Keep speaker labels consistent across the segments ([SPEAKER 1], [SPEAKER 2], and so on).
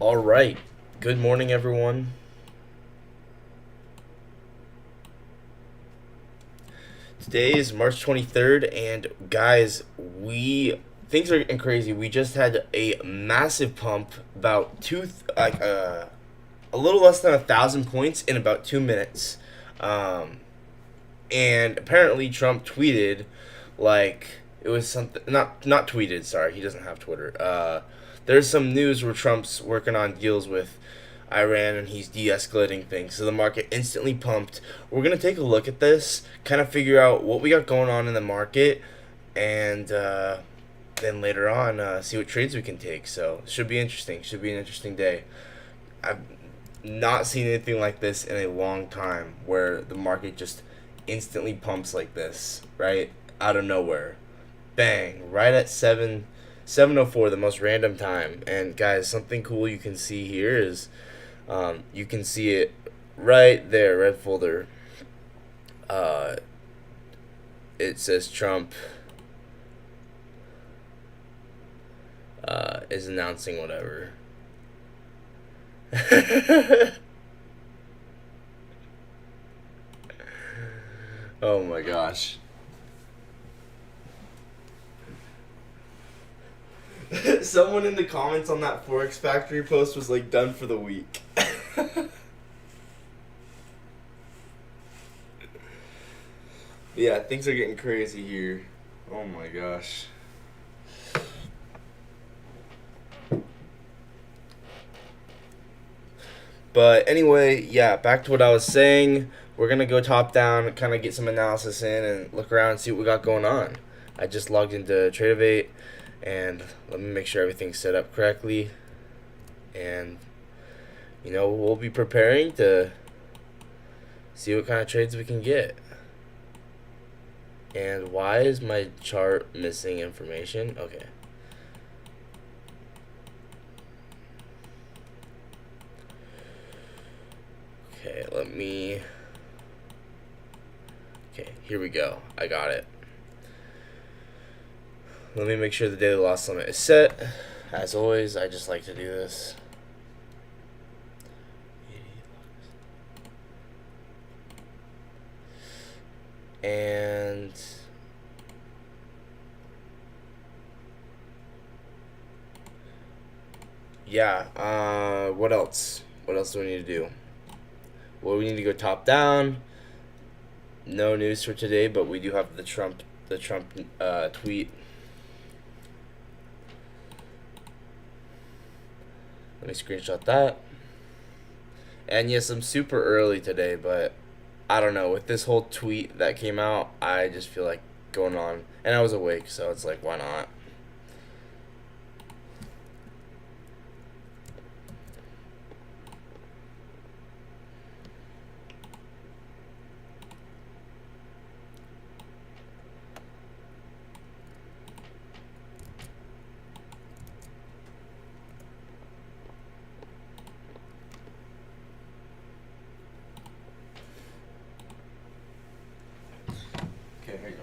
[SPEAKER 1] All right. Good morning, everyone. Today is March 23rd, and guys, we things are getting crazy. We just had a massive pump, about a little less than 1,000 points in about 2 minutes, um, and apparently Trump tweeted like it was something not tweeted. Sorry, he doesn't have Twitter. There's some news where Trump's working on deals with Iran and he's de-escalating things. So the market instantly pumped. We're gonna take a look at this, kind of figure out what we got going on in the market, and then later on see what trades we can take. So should be interesting. Should be an interesting day. I've not seen anything like this in a long time, where the market just instantly pumps like this, right out of nowhere, bang, right at 7:04, the most random time. And guys, something cool you can see here is you can see it right there, red folder. Uh, it says Trump is announcing whatever. Oh my gosh. Someone in the comments on that Forex Factory post was like, done for the week. Yeah, things are getting crazy here. Oh my gosh. But anyway, yeah, back to what I was saying. We're gonna go top down, kind of get some analysis in, and look around and see what we got going on. I just logged into Tradeovate, and let me make sure everything's set up correctly. And we'll be preparing to see what kind of trades we can get. And why is my chart missing information? Okay. Okay, Okay, here we go. I got it. Let me make sure the daily loss limit is set. As always, I just like to do this. And yeah, what else? What else do we need to do? Well, we need to go top down. No news for today, but we do have the Trump tweet. Let me screenshot that. And yes, I'm super early today, but I don't know. With this whole tweet that came out, I just feel like going on. And I was awake, so it's like, why not? Okay, hang on.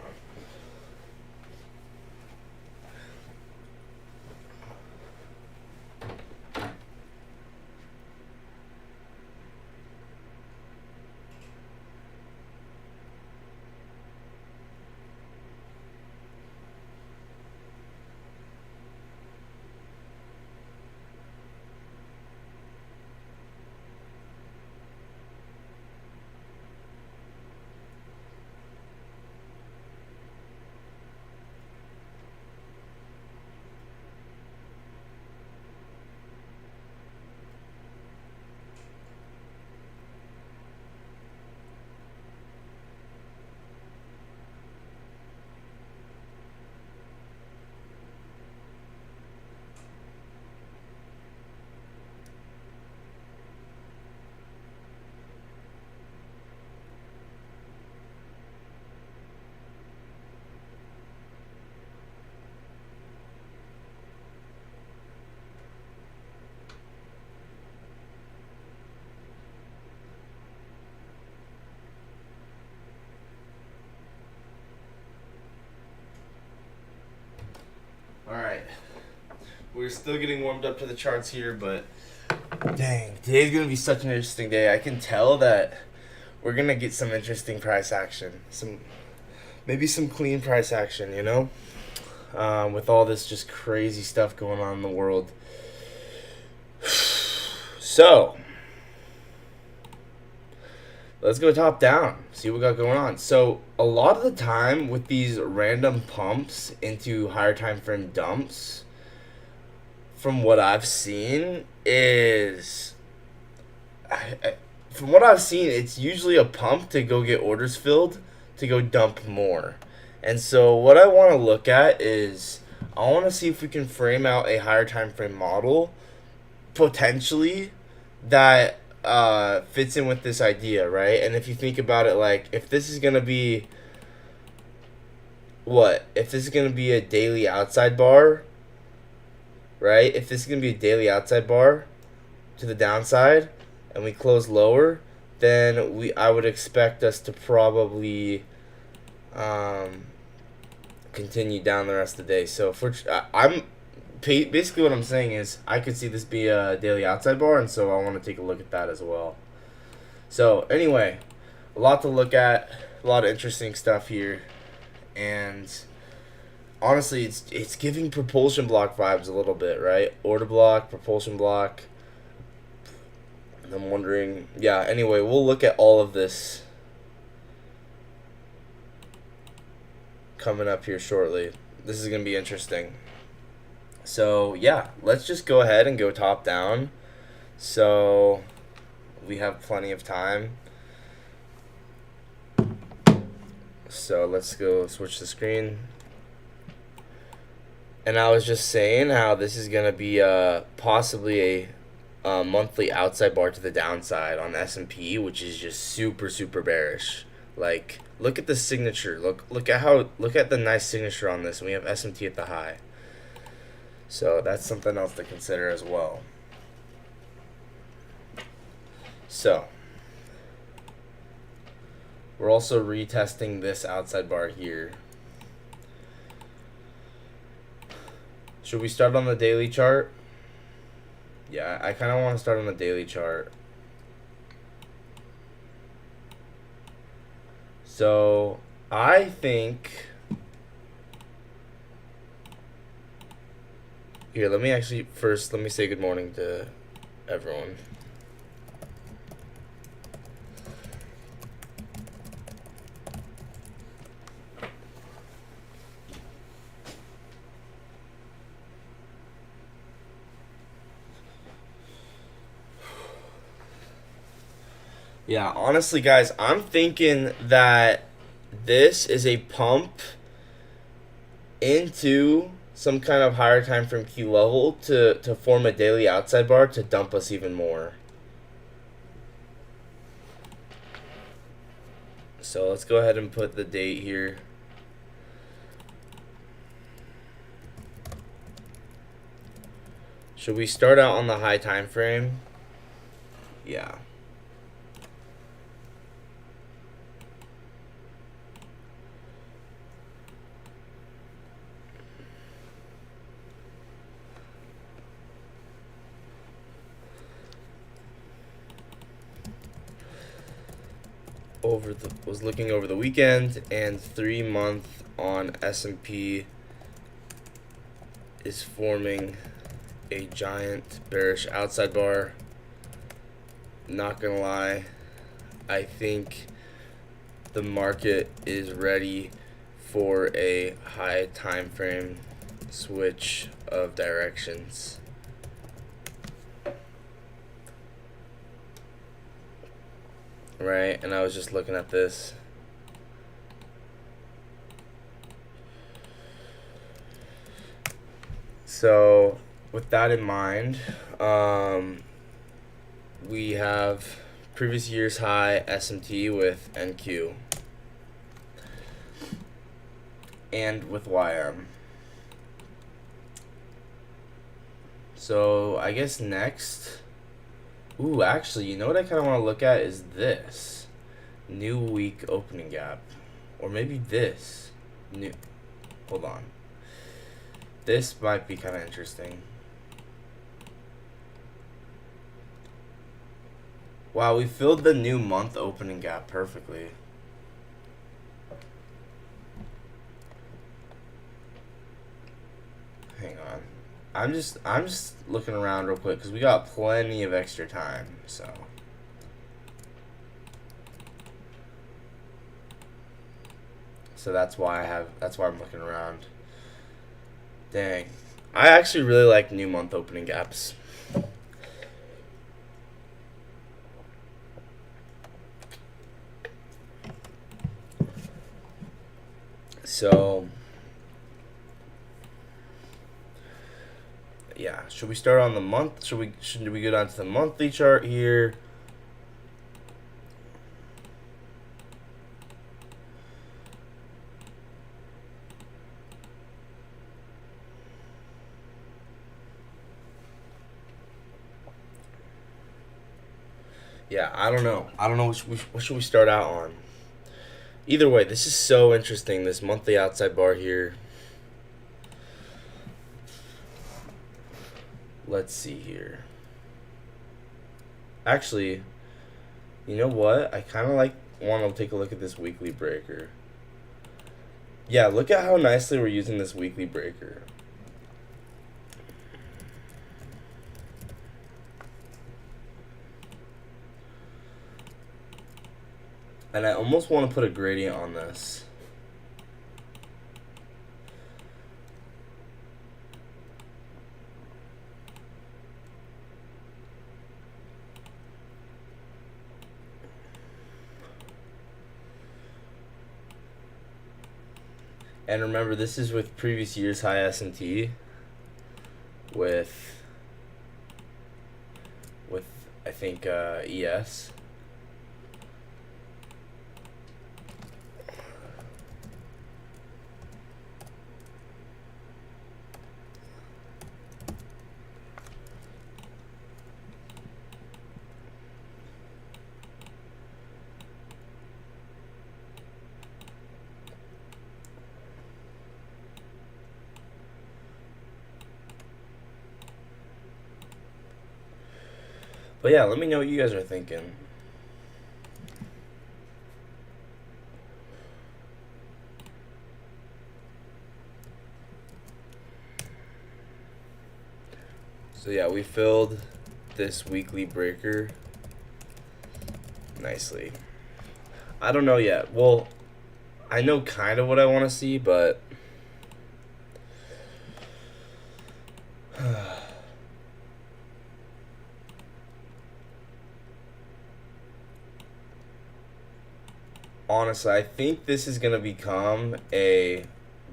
[SPEAKER 1] We're still getting warmed up to the charts here, but dang, today's gonna be such an interesting day. I can tell that we're gonna get some interesting price action, maybe some clean price action, you know, with all this just crazy stuff going on in the world. So let's go top down, see what we got going on. So a lot of the time with these random pumps into higher time frame dumps, from what I've seen is, it's usually a pump to go get orders filled to go dump more. And so what I want to look at is I want to see if we can frame out a higher time frame model potentially that fits in with this idea, right? And if you think about it, like if this is gonna be a daily outside bar, right? If this is gonna be a daily outside bar to the downside, and we close lower, then I would expect us to probably continue down the rest of the day. So basically what I'm saying is I could see this be a daily outside bar, and so I want to take a look at that as well. So anyway, a lot to look at, a lot of interesting stuff here, and honestly it's giving propulsion block vibes a little bit, right? Order block, propulsion block. And I'm wondering, yeah, anyway, we'll look at all of this coming up here shortly. This is going to be interesting. So yeah, let's just go ahead and go top down, so we have plenty of time. So let's go switch the screen. And I was just saying how this is going to be possibly a monthly outside bar to the downside on S&P, which is just super bearish. Like, look at the signature. Look at the nice signature on this. And we have S&T at the high. So that's something else to consider as well. So we're also retesting this outside bar here. Should we start on the daily chart? Yeah, I kind of want to start on the daily chart. So I think, here, let me say good morning to everyone. Yeah, honestly, guys, I'm thinking that this is a pump into some kind of higher time frame key level to form a daily outside bar to dump us even more. So let's go ahead and put the date here. Should we start out on the high time frame? Yeah. Was looking over the weekend, and 3 month on S&P is forming a giant bearish outside bar. Not gonna lie, I think the market is ready for a high time frame switch of directions. Right, and I was just looking at this. So with that in mind, we have previous year's high S&T with NQ and with YM. So I guess next, ooh, actually, you know what I kind of want to look at is this new week opening gap, or maybe this new. Hold on. This might be kind of interesting. Wow, we filled the new month opening gap perfectly. Hang on. I'm just looking around real quick because we got plenty of extra time. So that's why I'm looking around. Dang. I actually really like new month opening gaps. So yeah, should we start on the month? Should we go down to the monthly chart here? Yeah, I don't know. I don't know what should we start out on. Either way, this is so interesting. This monthly outside bar here. Let's see here. Actually, you know what? I kind of want to take a look at this weekly breaker. Yeah, look at how nicely we're using this weekly breaker. And I almost want to put a gradient on this. And remember, this is with previous year's high S&T with I think ES. But yeah, let me know what you guys are thinking. So yeah, we filled this weekly breaker nicely. I don't know yet. Well, I know kind of what I want to see, but honestly, I think this is going to become a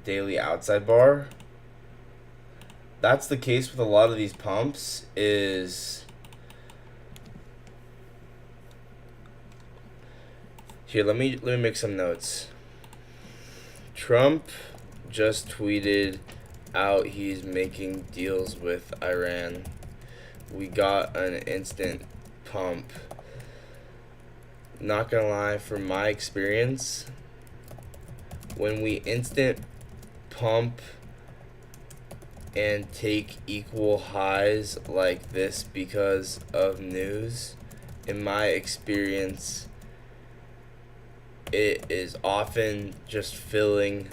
[SPEAKER 1] daily outside bar. That's the case with a lot of these pumps is here, let me make some notes. Trump just tweeted out he's making deals with Iran. We got an instant pump. Not gonna lie, from my experience, when we instant pump and take equal highs like this because of news, in my experience, it is often just filling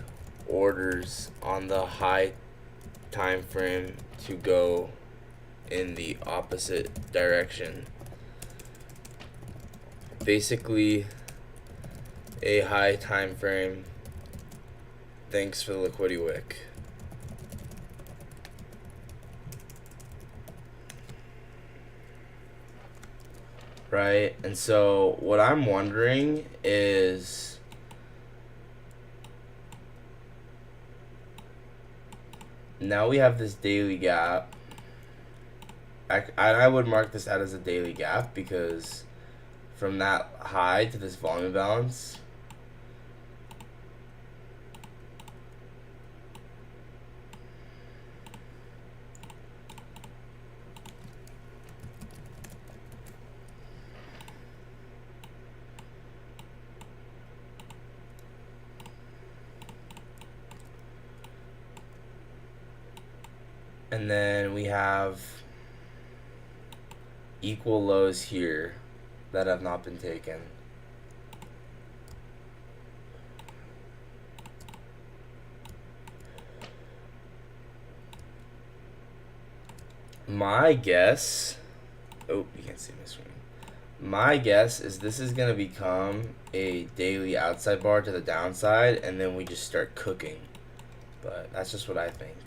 [SPEAKER 1] orders on the high time frame to go in the opposite direction. Basically, a high time frame. Thanks for the liquidity wick. Right? And so what I'm wondering is now we have this daily gap. I would mark this out as a daily gap because from that high to this volume balance, and then we have equal lows here, that have not been taken. My guess, oh, you can't see my screen. My guess is this is going to become a daily outside bar to the downside, and then we just start cooking. But that's just what I think.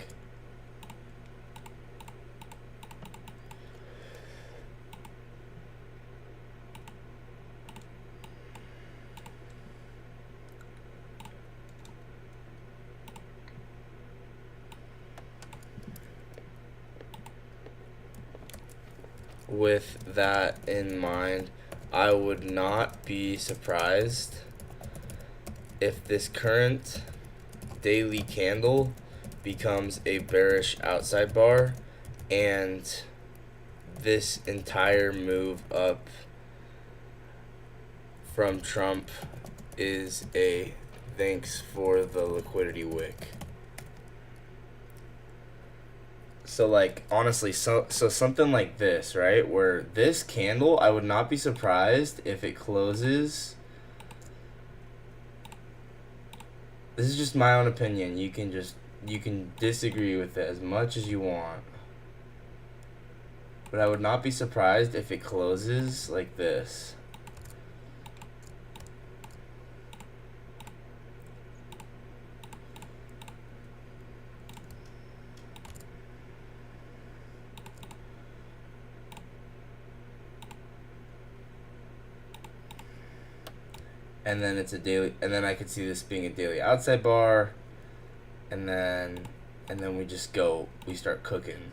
[SPEAKER 1] With that in mind, I would not be surprised if this current daily candle becomes a bearish outside bar, and this entire move up from Trump is a thanks for the liquidity wick. So like honestly, so something like this, right? Where this candle, I would not be surprised if it closes. This is just my own opinion. You can disagree with it as much as you want. But I would not be surprised if it closes like this. And then it's a daily, and then I could see this being a daily outside bar, and then we start cooking.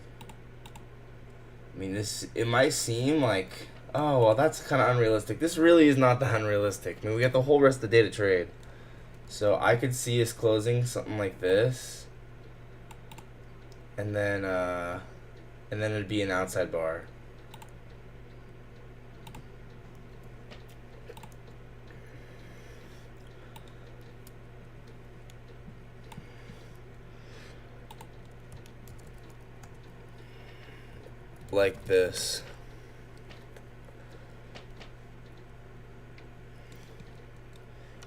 [SPEAKER 1] I mean, it might seem like, oh well, that's kind of unrealistic. This really is not that unrealistic. I mean, we got the whole rest of the day to trade, so I could see us closing something like this, and then it'd be an outside bar. Like this.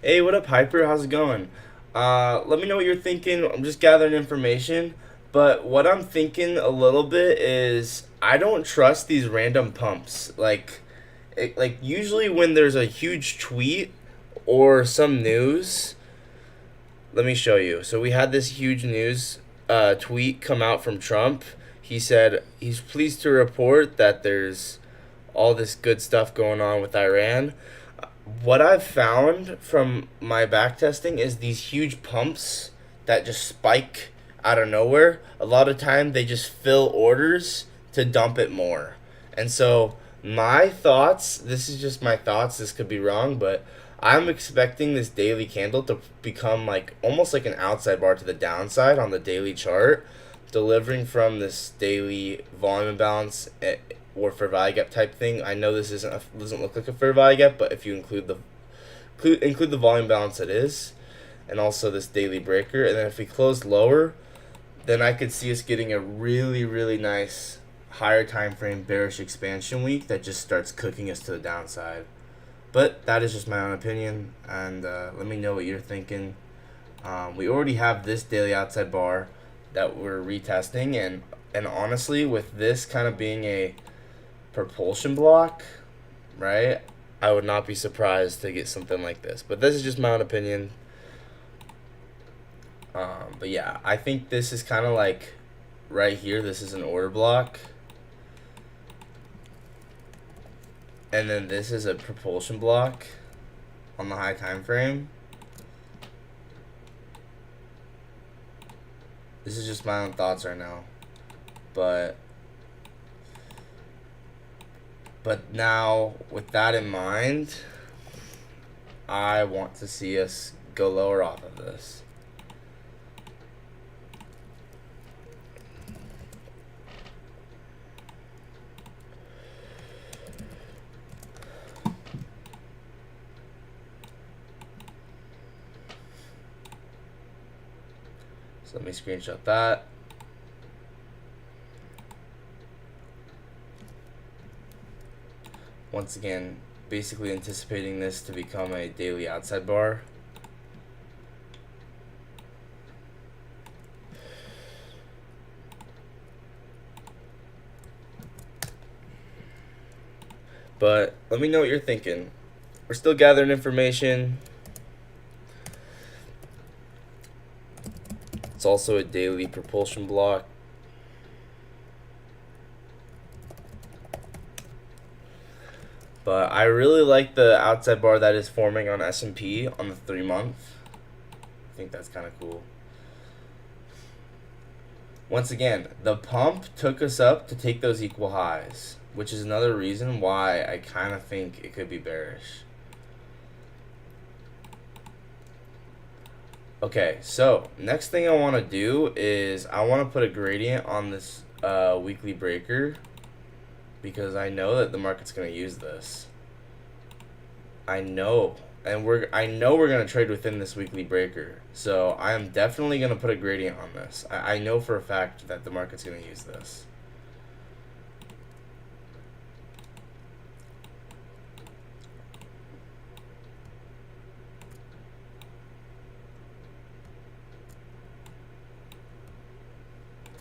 [SPEAKER 1] Hey, what up, Hyper? How's it going? Let me know what you're thinking. I'm just gathering information, but what I'm thinking a little bit is I don't trust these random pumps. Like usually when there's a huge tweet or some news, let me show you. So we had this huge news tweet come out from Trump. He said he's pleased to report that there's all this good stuff going on with Iran. What I've found from my back testing is these huge pumps that just spike out of nowhere. A lot of time they just fill orders to dump it more. And so my thoughts, this is just my thoughts, this could be wrong, but I'm expecting this daily candle to become like almost like an outside bar to the downside on the daily chart, delivering from this daily volume imbalance or fair value gap type thing. I know this doesn't look like a fair value gap, but if you include the volume balance, it is, and also this daily breaker. And then if we close lower, then I could see us getting a really, really nice higher time frame bearish expansion week that just starts cooking us to the downside. But that is just my own opinion, and let me know what you're thinking. We already have this daily outside bar that we're retesting, and honestly, with this kind of being a propulsion block, right, I would not be surprised to get something like this. But this is just my own opinion. But yeah, I think this is kind of like right here, this is an order block, and then this is a propulsion block on the high time frame. This is just my own thoughts right now, but now with that in mind, I want to see us go lower off of this. So let me screenshot that. Once again, basically anticipating this to become a daily outside bar. But let me know what you're thinking. We're still gathering information. It's also a daily propulsion block. But I really like the outside bar that is forming on S&P on the 3-month. I think that's kind of cool. Once again, the pump took us up to take those equal highs, which is another reason why I kind of think it could be bearish. Okay, so next thing I want to do is I want to put a gradient on this weekly breaker, because I know that the market's going to use this. I know we're going to trade within this weekly breaker. So I am definitely going to put a gradient on this. I know for a fact that the market's going to use this.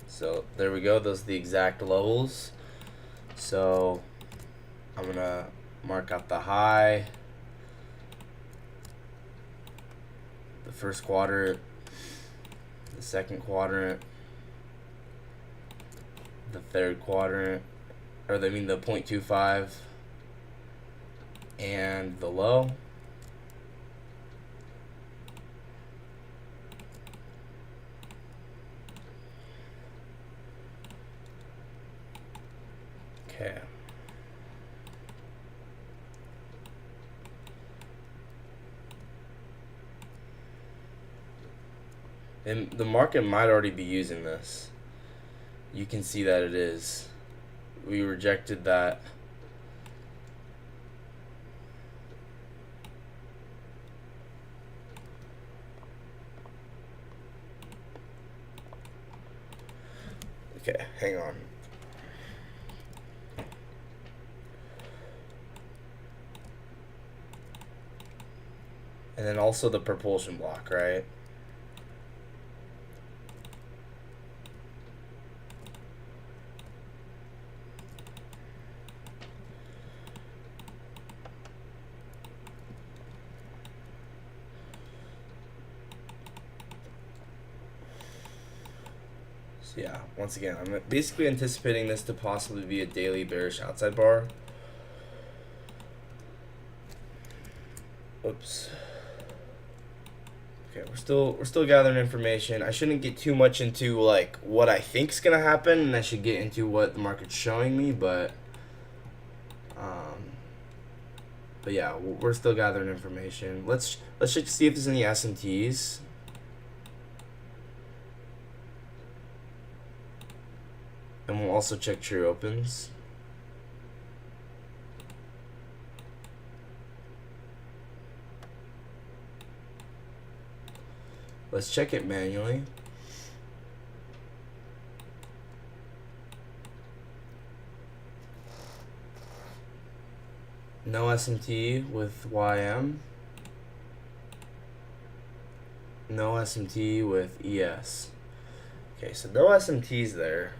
[SPEAKER 1] So there we go. Those are the exact levels. So I'm going to mark out the high, the first quadrant, the second quadrant, the third quadrant, or I mean the 0.25, and the low. Okay. And the market might already be using this. You can see that it is. We rejected that. Okay, hang on. And then also the propulsion block, right? So yeah, once again, I'm basically anticipating this to possibly be a daily bearish outside bar. Oops. Okay, we're still gathering information. I shouldn't get too much into like what I think's gonna happen, and I should get into what the market's showing me. But yeah, we're still gathering information. Let's just see if there's any S&Ts. And we'll also check true opens. Let's check it manually. No S&T with YM. No S&T with ES. Okay, so no S&Ts there.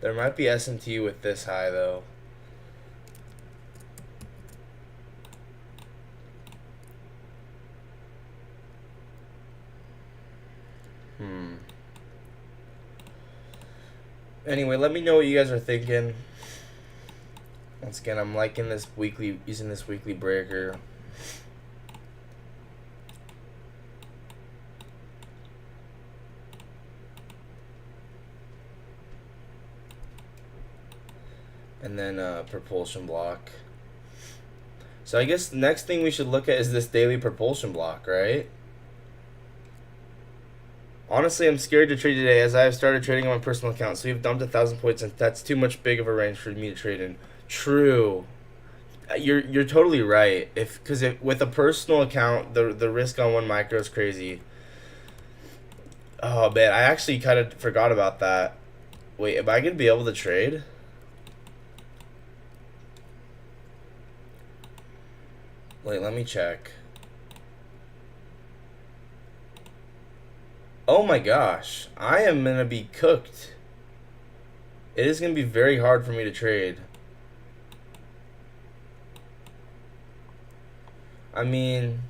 [SPEAKER 1] There might be S&T with this high though. Anyway, let me know what you guys are thinking. Once again, I'm liking this weekly, using this weekly breaker. And then propulsion block. So I guess the next thing we should look at is this daily propulsion block, right? Honestly, I'm scared to trade today as I have started trading on my personal account. So we've dumped 1,000 points, and that's too much big of a range for me to trade in. True. You're totally right. Because with a personal account, the risk on one micro is crazy. Oh man, I actually kind of forgot about that. Wait, am I gonna be able to trade? Wait, let me check. Oh my gosh, I am gonna be cooked. It is gonna be very hard for me to trade. I mean,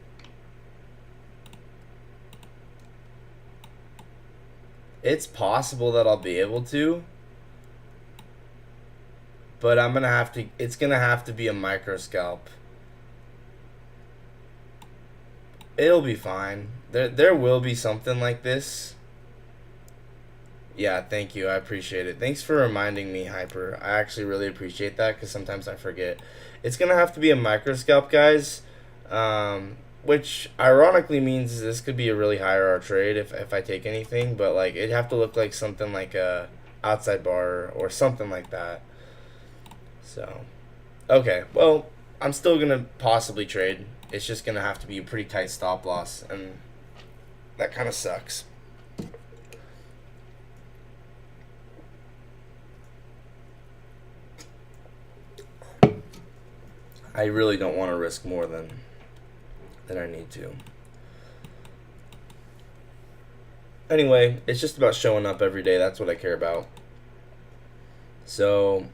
[SPEAKER 1] it's possible that I'll be able to, but I'm gonna have to. It's gonna have to be a micro scalp. It'll be fine. There will be something like this. Yeah, thank you. I appreciate it. Thanks for reminding me, Hyper. I actually really appreciate that because sometimes I forget. It's gonna have to be a micro scalp, guys. Which ironically means this could be a really high RR trade if I take anything, but like it'd have to look like something like a outside bar or something like that. So, okay, well, I'm still gonna possibly trade. It's just gonna have to be a pretty tight stop loss, and that kind of sucks. I really don't want to risk more than I need to. Anyway, it's just about showing up every day. That's what I care about. So,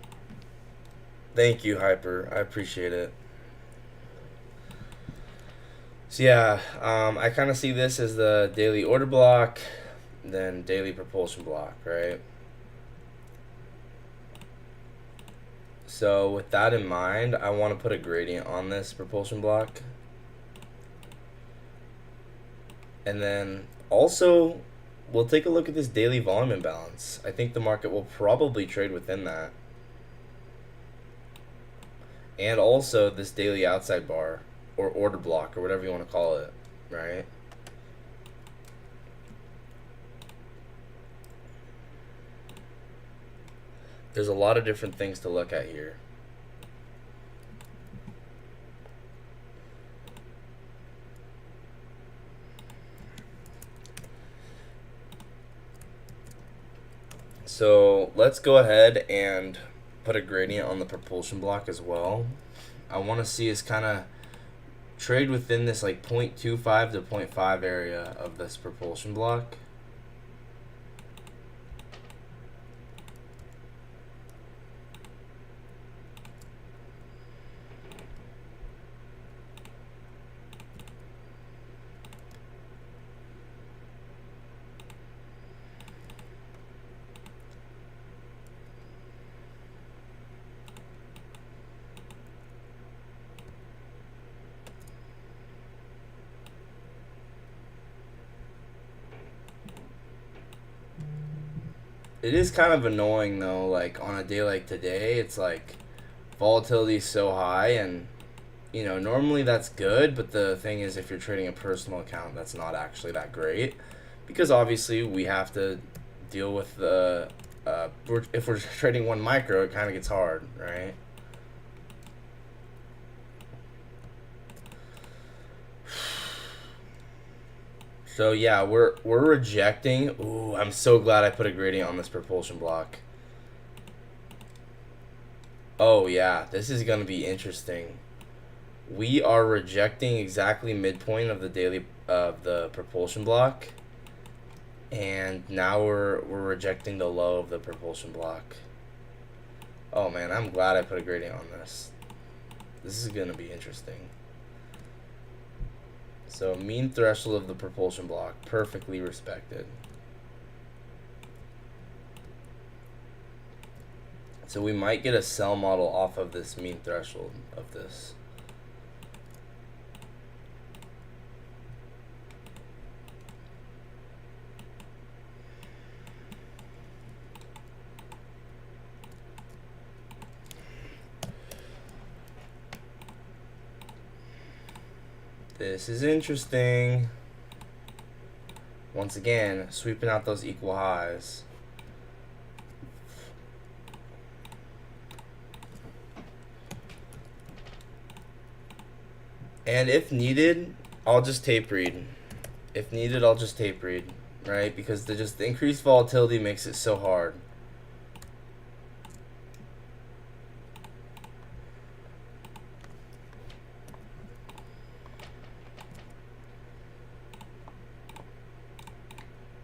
[SPEAKER 1] thank you, Hyper. I appreciate it. So yeah, I kind of see this as the daily order block, then daily propulsion block, right? So with that in mind, I want to put a gradient on this propulsion block. And then also, we'll take a look at this daily volume imbalance. I think the market will probably trade within that. And also this daily outside bar, or order block, or whatever you want to call it, right? There's a lot of different things to look at here. So let's go ahead and put a gradient on the propulsion block as well. I want to see us kind of trade within this like 0.25 to 0.5 area of this propulsion block. It is kind of annoying though, like on a day like today, it's like volatility is so high, and you know, normally that's good, but the thing is if you're trading a personal account, that's not actually that great, because obviously we have to deal with the if we're trading one micro, it kind of gets hard, right? So yeah, we're rejecting. Ooh, I'm so glad I put a gradient on this propulsion block. Oh yeah, this is gonna be interesting. We are rejecting exactly midpoint of the daily of the propulsion block, and now we're rejecting the low of the propulsion block. Oh man, I'm glad I put a gradient on this. This is gonna be interesting. So mean threshold of the propulsion block, perfectly respected. So we might get a sell model off of this mean threshold of this. This is interesting. Once again, sweeping out those equal highs. And if needed, I'll just tape read. If needed, I'll just tape read, right? Because the increased volatility makes it so hard.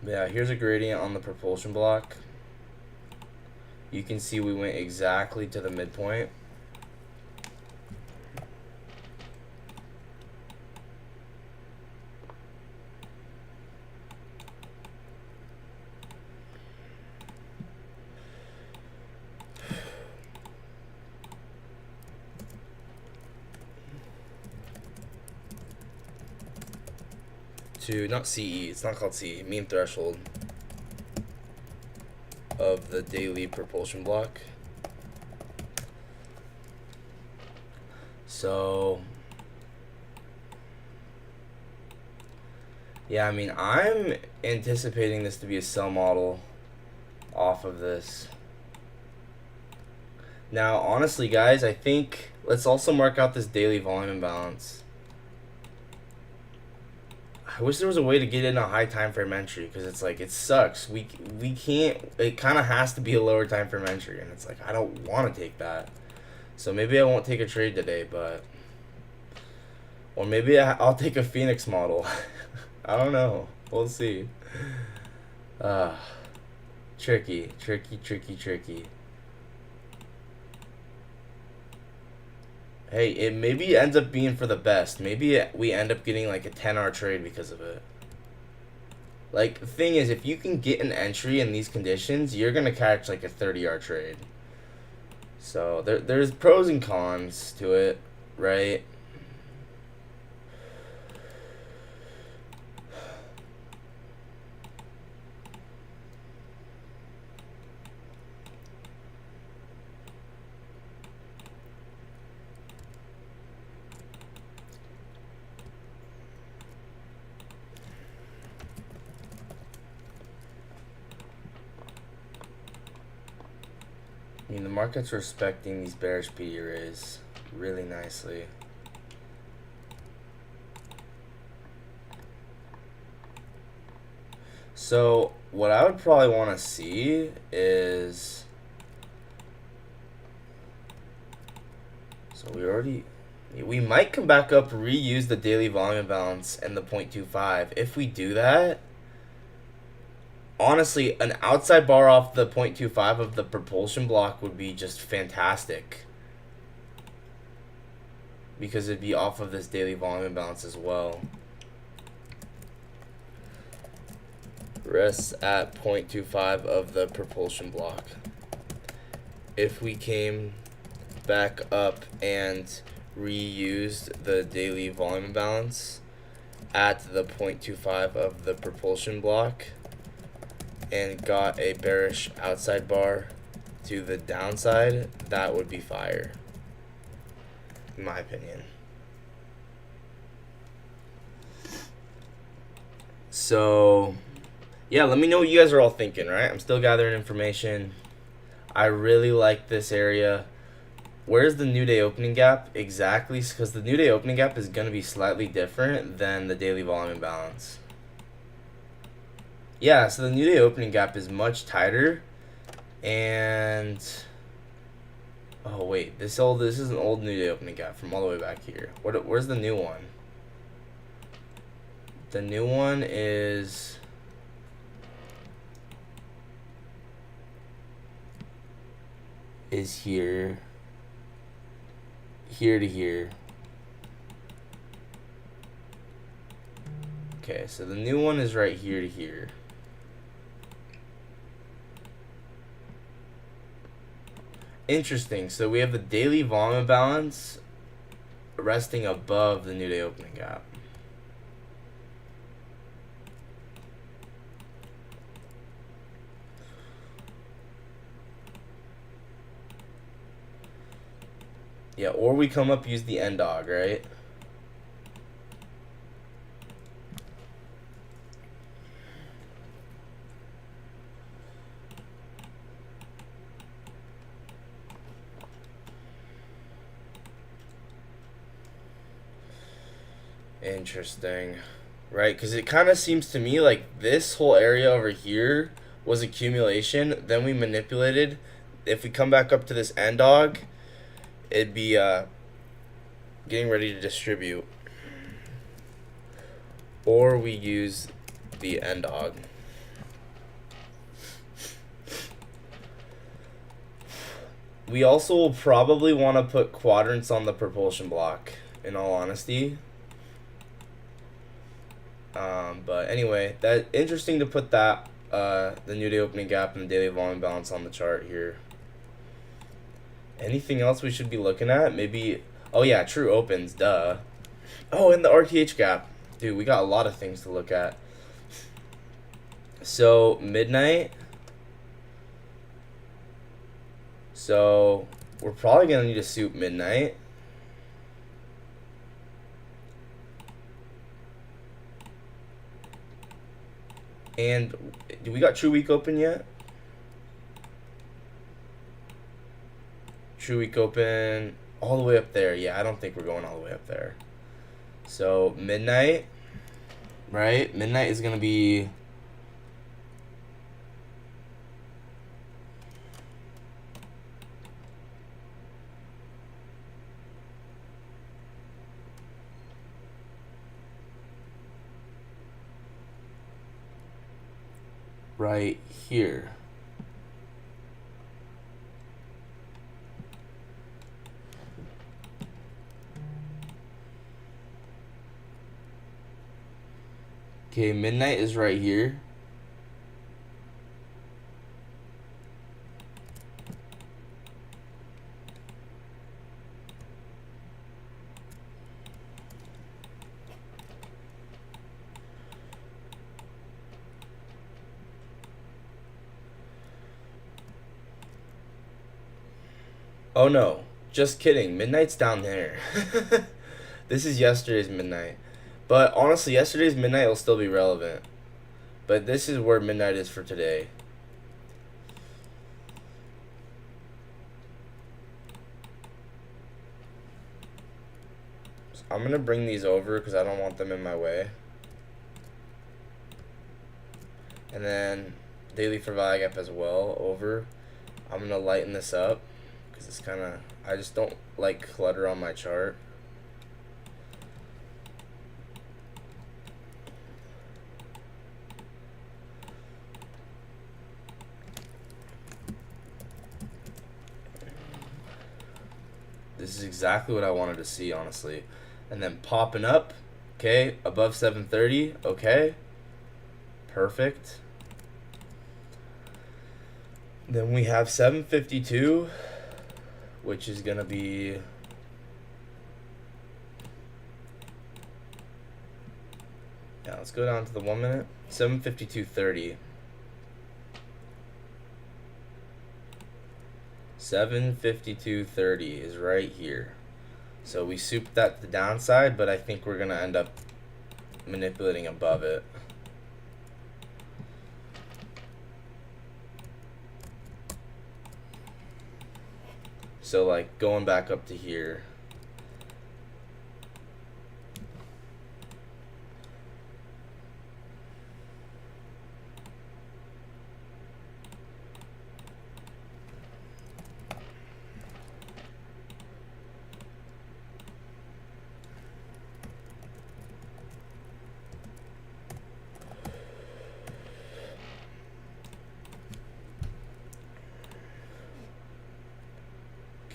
[SPEAKER 1] Yeah, here's a gradient on the propulsion block. You can see we went exactly to the midpoint. To, not CE, it's not called CE, mean threshold of the daily propulsion block. So, yeah, I mean, I'm anticipating this to be a sell model off of this. Now, honestly, guys, I think let's also mark out this daily volume imbalance. I wish there was a way to get in a high time frame entry, because it's like, it sucks. We can't. It kind of has to be a lower time frame entry, and it's like, I don't want to take that. So maybe I won't take a trade today, but, or maybe I'll take a Phoenix model. I don't know. We'll see. Tricky. Hey, it maybe ends up being for the best. Maybe we end up getting like a 10-hour trade because of it. Like, the thing is, if you can get an entry in these conditions, you're going to catch like a 30-hour trade. So there's pros and cons to it, right? I mean, the market's respecting these bearish PE arrays really nicely. So what I would probably want to see is, so we might come back up, reuse the daily volume balance and the 0.25. If we do that, honestly, an outside bar off the 0.25 of the propulsion block would be just fantastic, because it'd be off of this daily volume balance as well. Rests at 0.25 of the propulsion block. If we came back up and reused the daily volume balance at the 0.25 of the propulsion block and got a bearish outside bar to the downside, that would be fire, in my opinion. So yeah, let me know what you guys are all thinking, right? I'm still gathering information. I really like this area. Where's the new day opening gap? Exactly, because the new day opening gap is going to be slightly different than the daily volume imbalance. Yeah, so the new day opening gap is much tighter. And oh wait, this is an old new day opening gap from all the way back here. Where's the new one? The new one is here to here. Okay, so the new one is right here to here. Interesting. So we have the daily volume balance resting above the new day opening gap. Yeah, or we come up, use the end dog, right? Interesting. Right, because it kind of seems to me like this whole area over here was accumulation, then we manipulated. If we come back up to this end dog, it'd be getting ready to distribute. Or we use the end dog. We also will probably want to put quadrants on the propulsion block, in all honesty. But anyway, that interesting to put that the new day opening gap and the daily volume balance on the chart here. Anything else we should be looking at? Maybe. Oh yeah, true opens. Duh. Oh, and the RTH gap, dude. We got a lot of things to look at. So midnight. So we're probably gonna need to soup midnight. And do we got True Week open yet? True Week open all the way up there. Yeah, I don't think we're going all the way up there. So midnight, right? Midnight is gonna be right here. Okay, midnight is right here. Oh no, just kidding. Midnight's down there. This is yesterday's midnight. But honestly, yesterday's midnight will still be relevant. But this is where midnight is for today. So I'm going to bring these over because I don't want them in my way. And then daily for value gap as well over. I'm going to lighten this up because it's kind of, I just don't like clutter on my chart. This is exactly what I wanted to see, honestly. And then popping up, okay, above 730, okay. Perfect. Then we have 752, which is going to be yeah, let's go down to the 1 minute. 752.30. 752.30 is right here. So we souped that to the downside, but I think we're going to end up manipulating above it. So like going back up to here.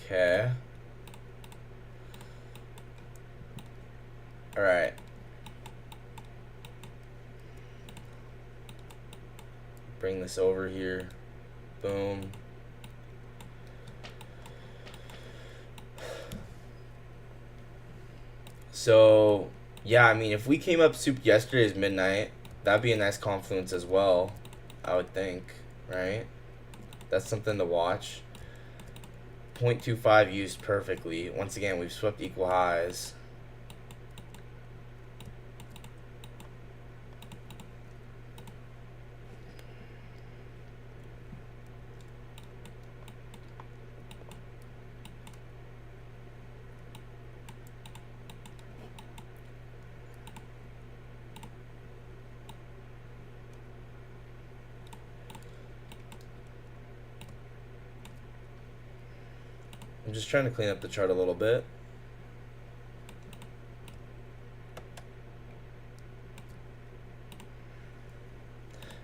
[SPEAKER 1] Okay. All right. Bring this over here. Boom. So, yeah, I mean, if we came up soup yesterday's midnight, that'd be a nice confluence as well, I would think, right? That's something to watch. 0.25 used perfectly. Once again, we've swept equal highs. I'm just trying to clean up the chart a little bit.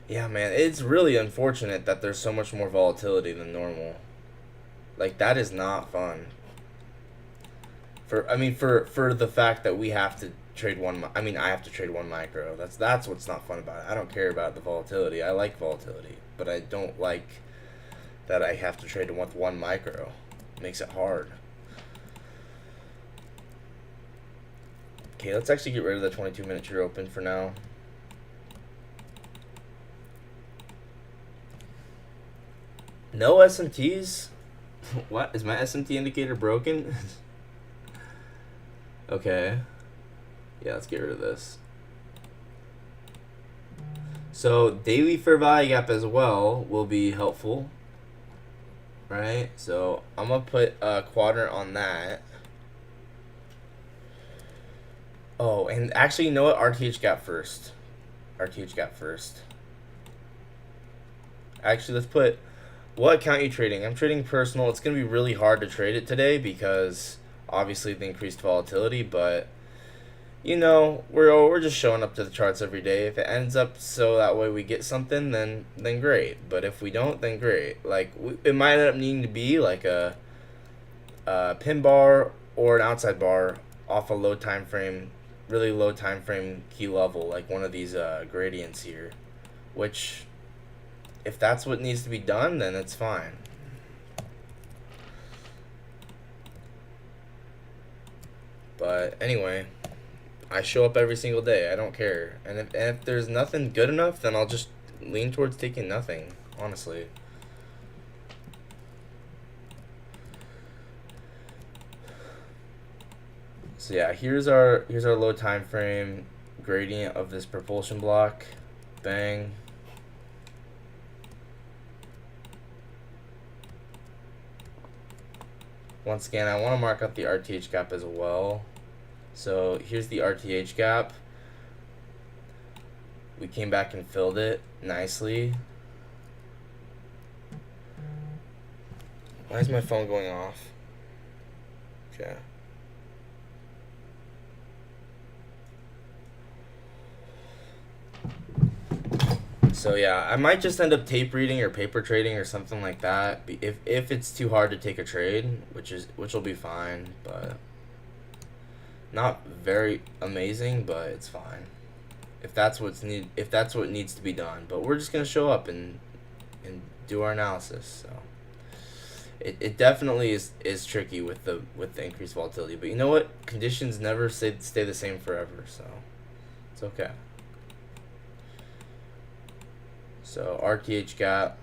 [SPEAKER 1] Yeah, man, it's really unfortunate that there's so much more volatility than normal. Like, that is not fun. For the fact that we have to trade one. I mean, I have to trade one micro. That's what's not fun about it. I don't care about the volatility. I like volatility, but I don't like that I have to trade with one micro. It makes it hard. Okay, let's actually get rid of the 22-minute trade open for now. No SMTs? What? Is my SMT indicator broken? Okay. Yeah, let's get rid of this. So, daily fair value gap as well will be helpful. Right? So, I'm going to put a quadrant on that. Oh, and actually, you know what? RTH gap first. RTH gap first. Actually, let's put... What account are you trading? I'm trading personal. It's going to be really hard to trade it today because... obviously the increased volatility, but you know, we're just showing up to the charts every day. If it ends up so that way we get something, then great. But if we don't, then great. Like it might end up needing to be like a pin bar or an outside bar off a low time frame, really low time frame key level, like one of these gradients here. Which, if that's what needs to be done, then it's fine. But anyway, I show up every single day. I don't care. And if there's nothing good enough, then I'll just lean towards taking nothing, honestly. So yeah, here's our low time frame gradient of this propulsion block. Bang. Once again, I want to mark up the RTH gap as well. So here's the RTH gap. We came back and filled it nicely. Why is my phone going off? Okay. So yeah, I might just end up tape reading or paper trading or something like that. If it's too hard to take a trade, which will be fine, but not very amazing, but it's fine. If that's what needs to be done, but we're just gonna show up and do our analysis. So it definitely is tricky with the increased volatility, but you know what? Conditions never stay the same forever, so it's okay. So RTH gap.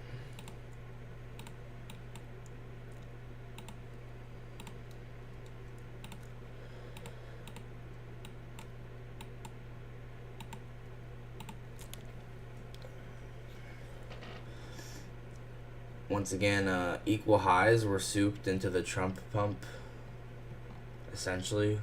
[SPEAKER 1] Once again, equal highs were souped into the Trump pump, essentially.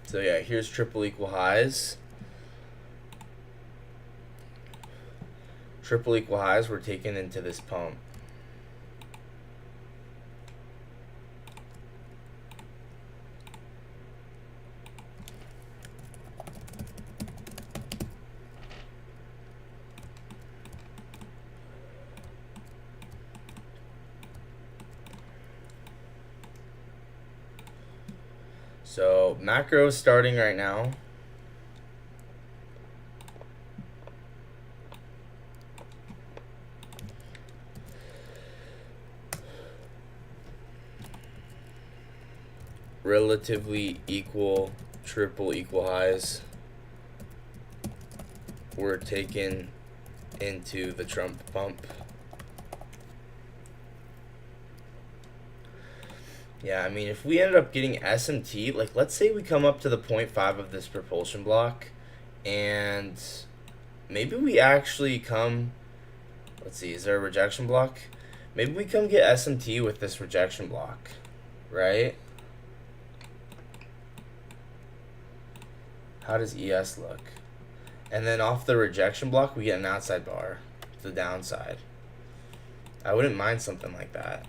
[SPEAKER 1] So yeah, here's triple equal highs. Triple equal highs were taken into this pump. So macro starting right now. Relatively equal triple equal highs were taken into the Trump pump. Yeah, I mean, if we ended up getting SMT, like, let's say we come up to the 0.5 of this propulsion block, and maybe we actually come, let's see, is there a rejection block? Maybe we come get SMT with this rejection block, right? How does ES look? And then off the rejection block, we get an outside bar to the downside. I wouldn't mind something like that.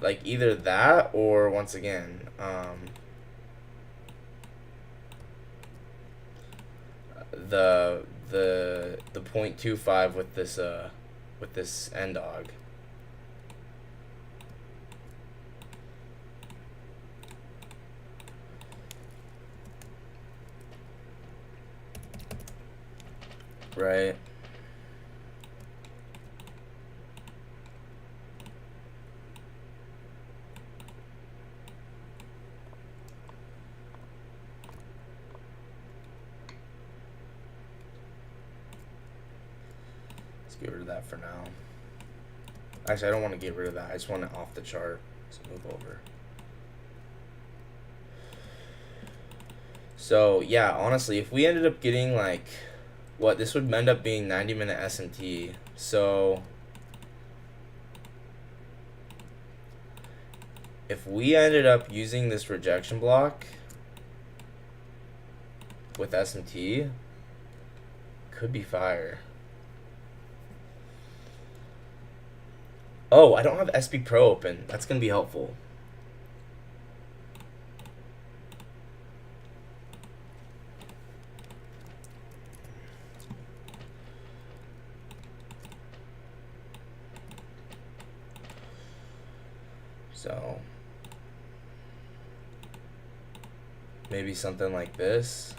[SPEAKER 1] like either that or once again, the 0.25 with this end dog. Right. Let's get rid of that for now. Actually, I don't want to get rid of that. I just want it off the chart. Let's move over. So, yeah, honestly, if we ended up getting, like, what, this would end up being 90-minute SMT. So, if we ended up using this rejection block with SMT, could be fire. Oh, I don't have SB Pro open. That's going to be helpful. So, maybe something like this.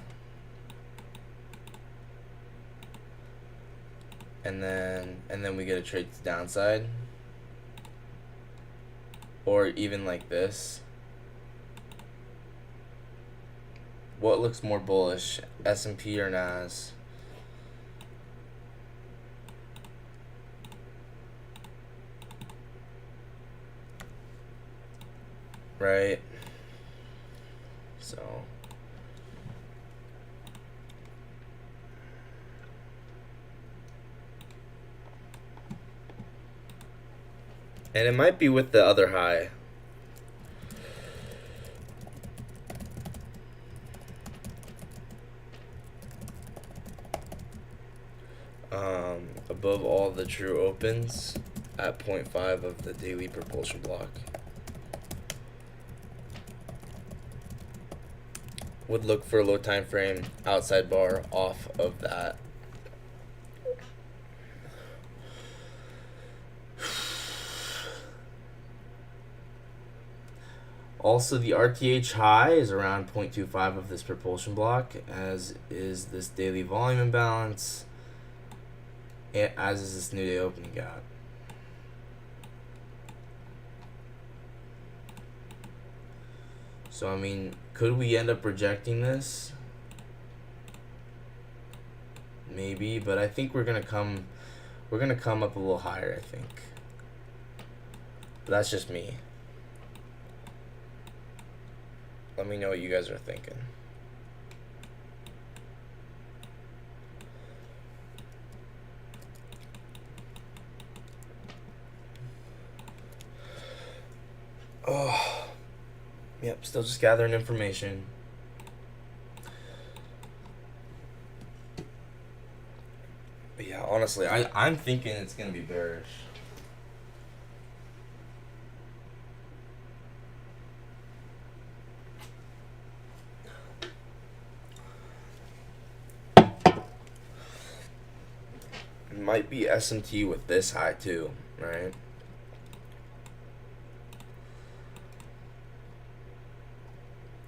[SPEAKER 1] And then we get a trade to the downside. Or even like this. What looks more bullish, S&P or NAS? Right? So, and it might be with the other high. Above all the true opens at 0.5 of the daily propulsion block. Would look for a low time frame outside bar off of that. Also, the RTH high is around 0.25 of this propulsion block, as is this daily volume imbalance, as is this new day opening gap. So, I mean, could we end up rejecting this? Maybe, but I think we're gonna come up a little higher, I think. But that's just me. Let me know what you guys are thinking. Oh, yep, still just gathering information. But yeah, honestly, I'm thinking it's gonna be bearish. It might be SMT with this high too, right?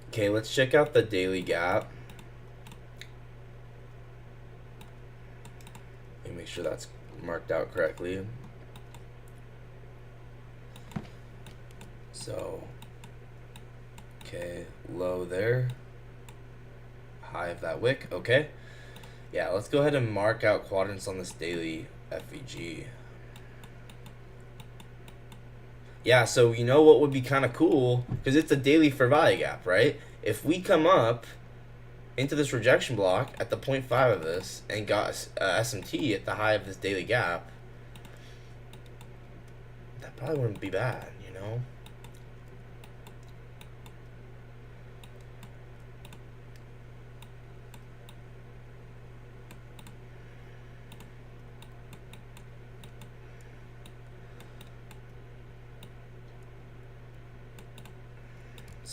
[SPEAKER 1] Okay, let's check out the daily gap. Let me make sure that's marked out correctly. So, okay, low there. High of that wick, okay. Yeah, let's go ahead and mark out quadrants on this daily FVG. Yeah, so you know what would be kind of cool, because it's a daily for value gap, right? If we come up into this rejection block at the 0.5 of this and got SMT at the high of this daily gap, that probably wouldn't be bad, you know?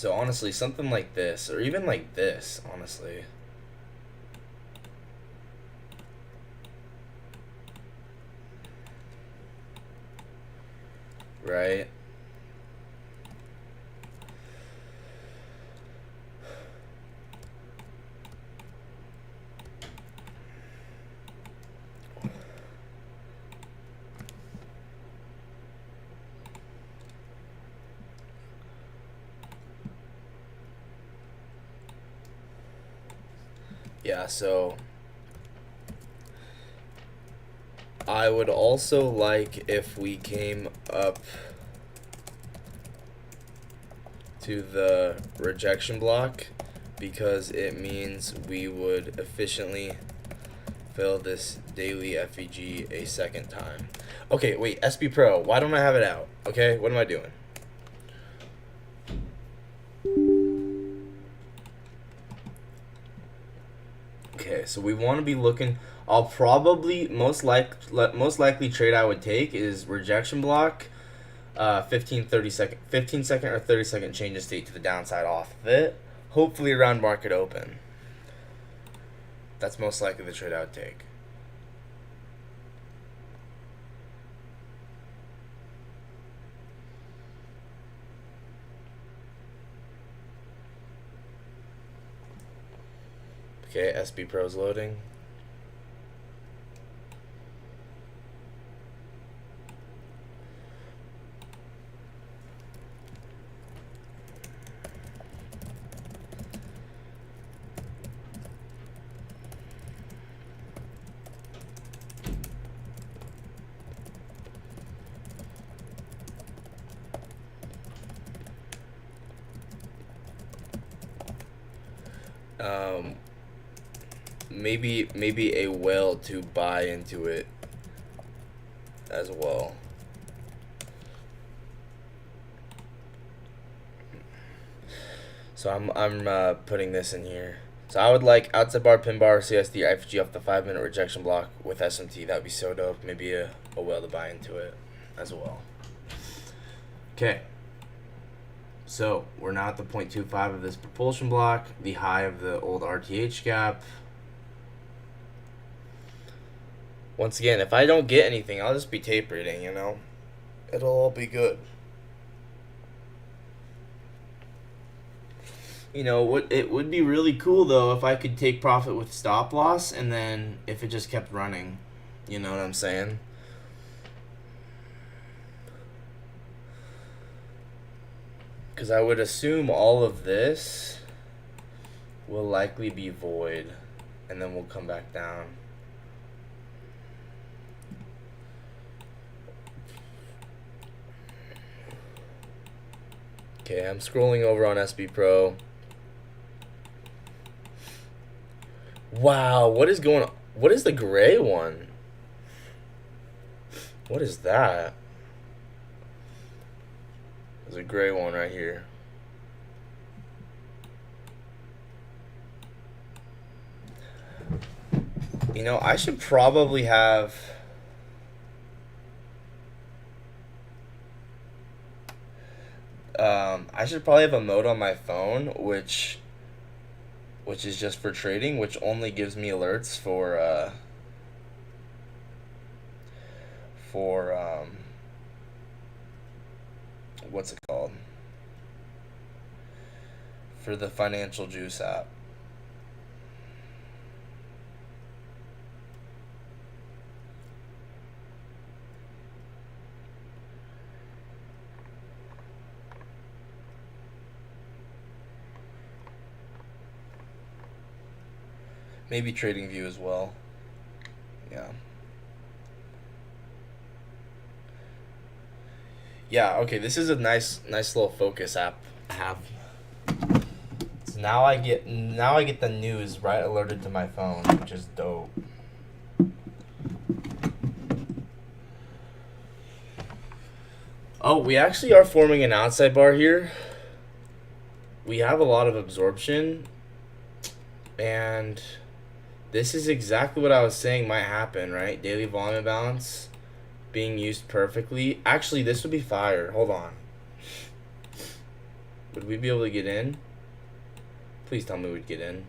[SPEAKER 1] So honestly, something like this, or even like this, honestly. Right? Yeah, so I would also like if we came up to the rejection block, because it means we would efficiently fill this daily FEG a second time. Okay, wait, SB Pro, why don't I have it out? Okay, what am I doing? Okay, so we want to be looking. I'll probably most likely trade I would take is rejection block, 15 second or 30-second change of state to the downside off of it. Hopefully around market open. That's most likely the trade I would take. Okay, SB Pro's loading. Um, maybe a whale to buy into it as well. So I'm putting this in here. So I would like outside bar, pin bar, CSD, IFG off the 5-minute rejection block with SMT. That would be so dope. Maybe a whale to buy into it as well. Okay. So we're now at the 0.25 of this propulsion block, the high of the old RTH gap. Once again, if I don't get anything, I'll just be tape reading, you know? It'll all be good. You know, it would be really cool though if I could take profit with stop loss and then if it just kept running. You know what I'm saying? Because I would assume all of this will likely be void and then we'll come back down. Okay, I'm scrolling over on SB Pro. Wow, what is going on? What is the gray one? What is that? There's a gray one right here. You know, I should probably have... I should probably have a mode on my phone, which is just for trading, which only gives me alerts for what's it called? For the Financial Juice app. Maybe TradingView as well. Yeah. Yeah, okay, this is a nice little focus app I have. So now I get the news right alerted to my phone, which is dope. Oh, we actually are forming an outside bar here. We have a lot of absorption, and this is exactly what I was saying might happen, right? Daily volume balance being used perfectly. Actually, this would be fire. Hold on. Would we be able to get in? Please tell me we'd get in.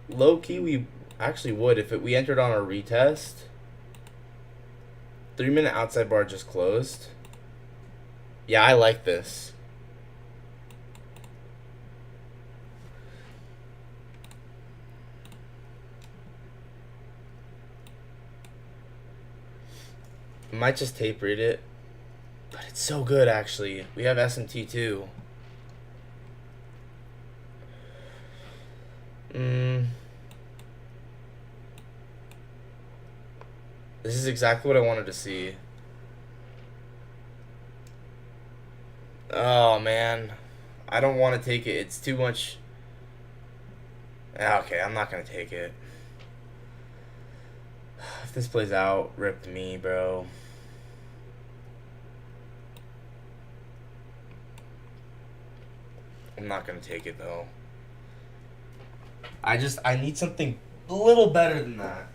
[SPEAKER 1] Low key, we actually would if we entered on our retest. 3-minute outside bar just closed. Yeah, I like this. I might just tape read it. But it's so good, actually. We have SMT too. This is exactly what I wanted to see. Oh, man. I don't want to take it. It's too much. Okay, I'm not going to take it. If this plays out, rip me, bro. I'm not going to take it, though. I need something a little better than that.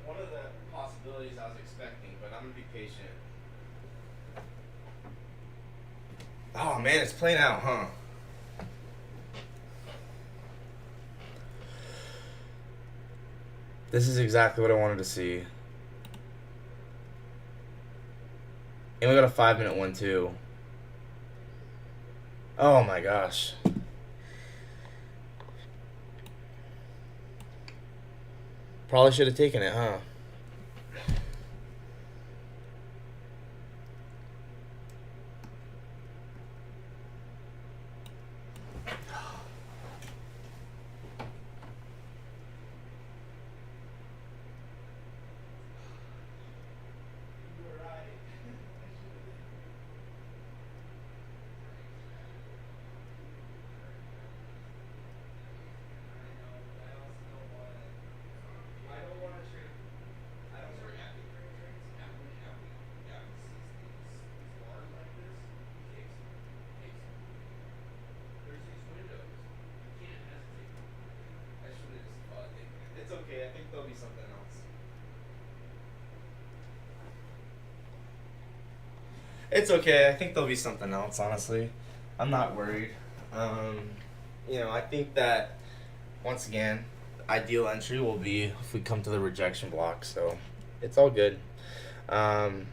[SPEAKER 1] One of the possibilities I was expecting, but I'm gonna be patient. Oh man, it's playing out, huh? This is exactly what I wanted to see. And we got a 5-minute one too. Oh my gosh. Probably should have taken it, huh? It's okay. I think there'll be something else. It's okay. I think there'll be something else, honestly. I'm not worried. I think that, once again, ideal entry will be if we come to the rejection block, so it's all good. I'm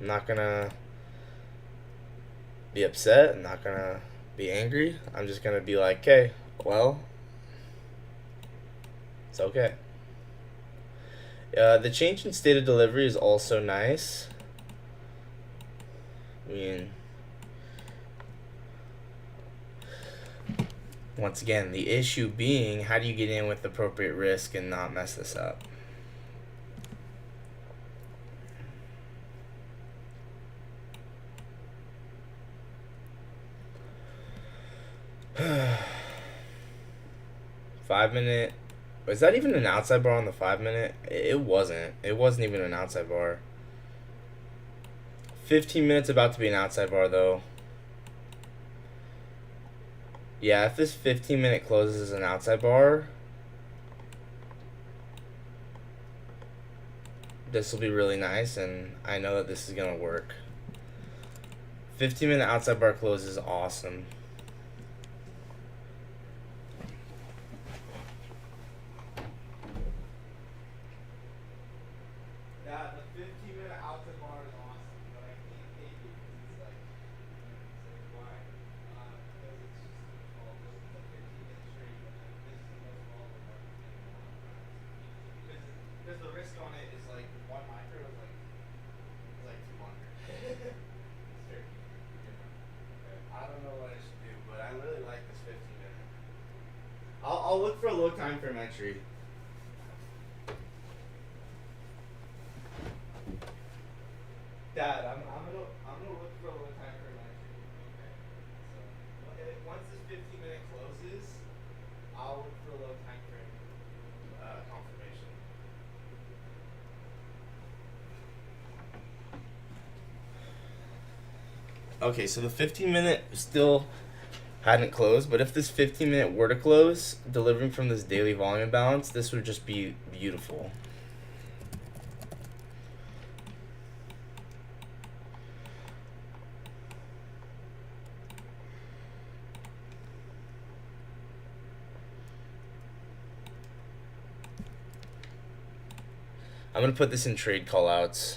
[SPEAKER 1] not going to be upset. I'm not going to be angry. I'm just going to be like, okay, well, it's okay. The change in state of delivery is also nice. I mean, once again, the issue being, how do you get in with appropriate risk and not mess this up? Five-minute. Was that even an outside bar on the 5-minute? It wasn't. It wasn't even an outside bar. 15 minutes about to be an outside bar, though. Yeah, if this 15-minute closes as an outside bar, this will be really nice, and I know that this is going to work. 15-minute outside bar close is awesome. for a low time frame entry. Dad, I'm gonna look for a low time frame entry. Okay. So once this 15-minute closes, I'll look for a low time frame confirmation. Okay, so the 15-minute still hadn't closed, but if this 15-minute were to close, delivering from this daily volume balance, this would just be beautiful. I'm going to put this in trade callouts.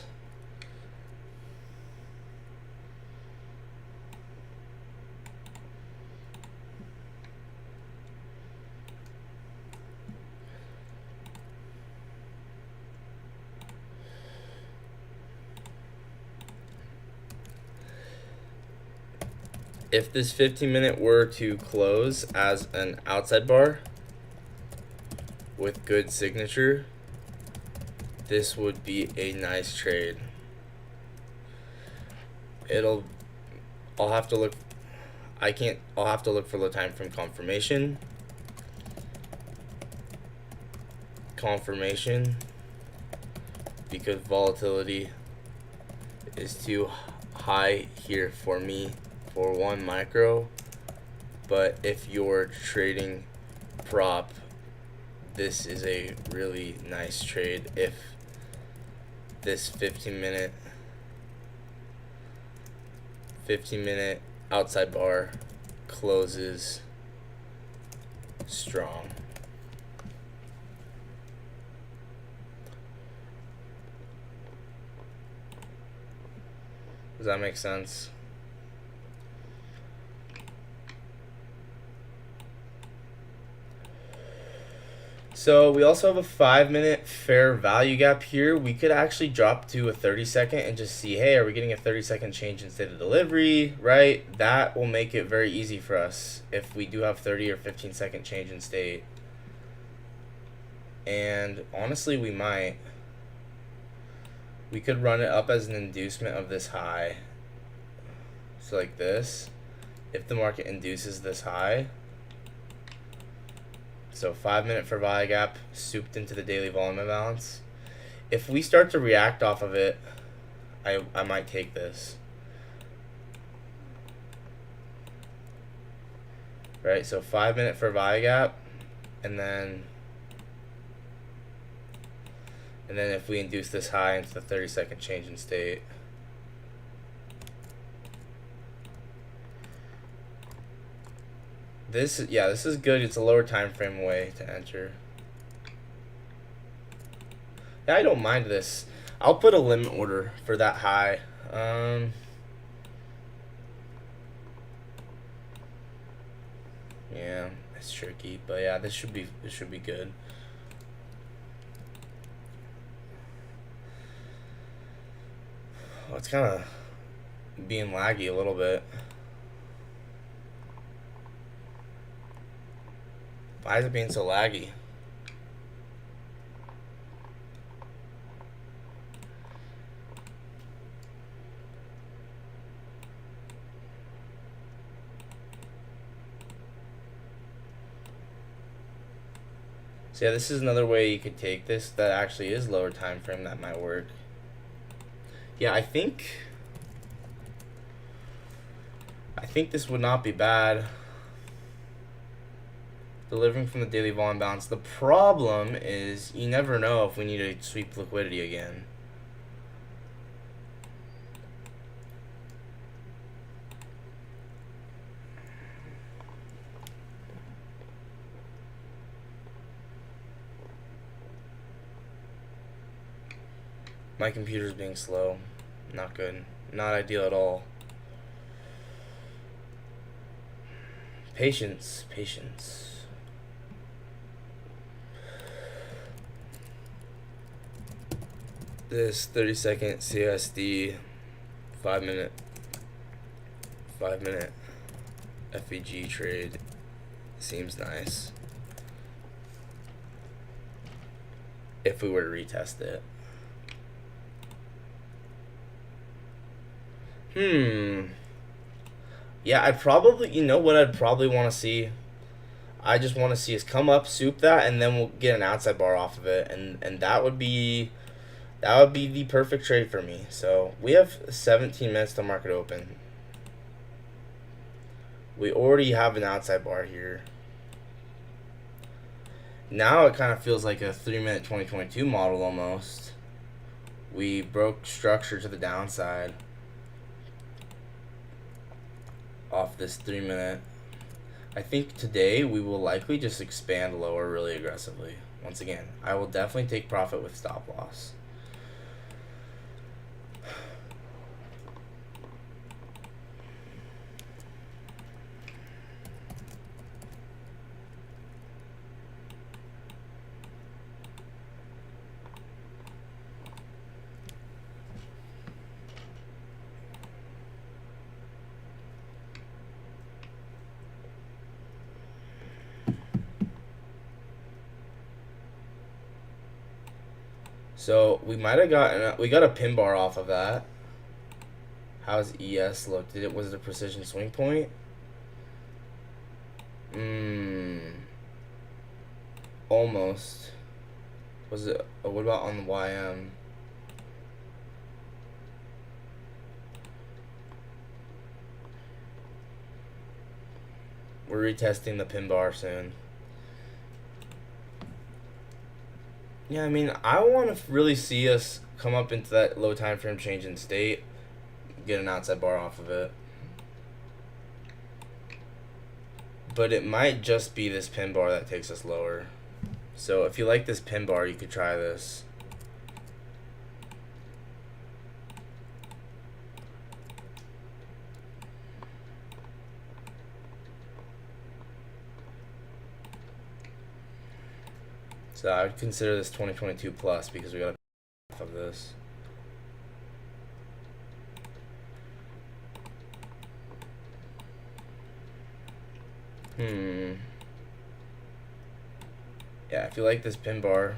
[SPEAKER 1] If this 15-minute were to close as an outside bar with good signature, this would be a nice trade. I'll have to look for low time frame confirmation. Because volatility is too high here for me for 1 micro, but if you're trading prop, this is a really nice trade if this 15-minute outside bar closes strong. Does that make sense? So we also have a 5-minute fair value gap here. We could actually drop to a 30-second and just see, hey, are we getting a 30-second change in state of delivery, right? That will make it very easy for us if we do have 30 or 15-second change in state. And honestly, we might. We could run it up as an inducement of this high. So like this, if the market induces this high. So 5-minute fair value gap souped into the daily volume imbalance. If we start to react off of it, I might take this. Right, so 5-minute fair value gap, and then if we induce this high into the 30-second change in state. This is good. It's a lower time frame way to enter. Yeah, I don't mind this. I'll put a limit order for that high. Yeah, it's tricky, but yeah, this should be good. Oh, it's kind of being laggy a little bit. Why is it being so laggy? So yeah, this is another way you could take this that actually is lower time frame that might work. Yeah, I think this would not be bad. Delivering from the daily volume balance. The problem is you never know if we need to sweep liquidity again. My computer's being slow. Not good. Not ideal at all. Patience. This 30-second CSD 5-minute FVG trade seems nice. if we were to retest it. Yeah, I'd probably, you know what I'd probably want to see? I just want to see us come up, soup that, and then we'll get an outside bar off of it, and that would be the perfect trade for me. So we have 17 minutes to market open. We already have an outside bar here. Now it kind of feels like a 3-minute 2022 model almost. We broke structure to the downside off this 3-minute. I think today we will likely just expand lower really aggressively. Once again, I will definitely take profit with stop loss. So we might have gotten we got a pin bar off of that. How's ES look? Was it a precision swing point? Almost. Was it? What about on the YM? We're retesting the pin bar soon. Yeah, I mean, I want to really see us come up into that low time frame change in state, get an outside bar off of it. But it might just be this pin bar that takes us lower. So if you like this pin bar, you could try this. So I would consider this 2022 plus because we got a of this. Yeah, if you like this pin bar.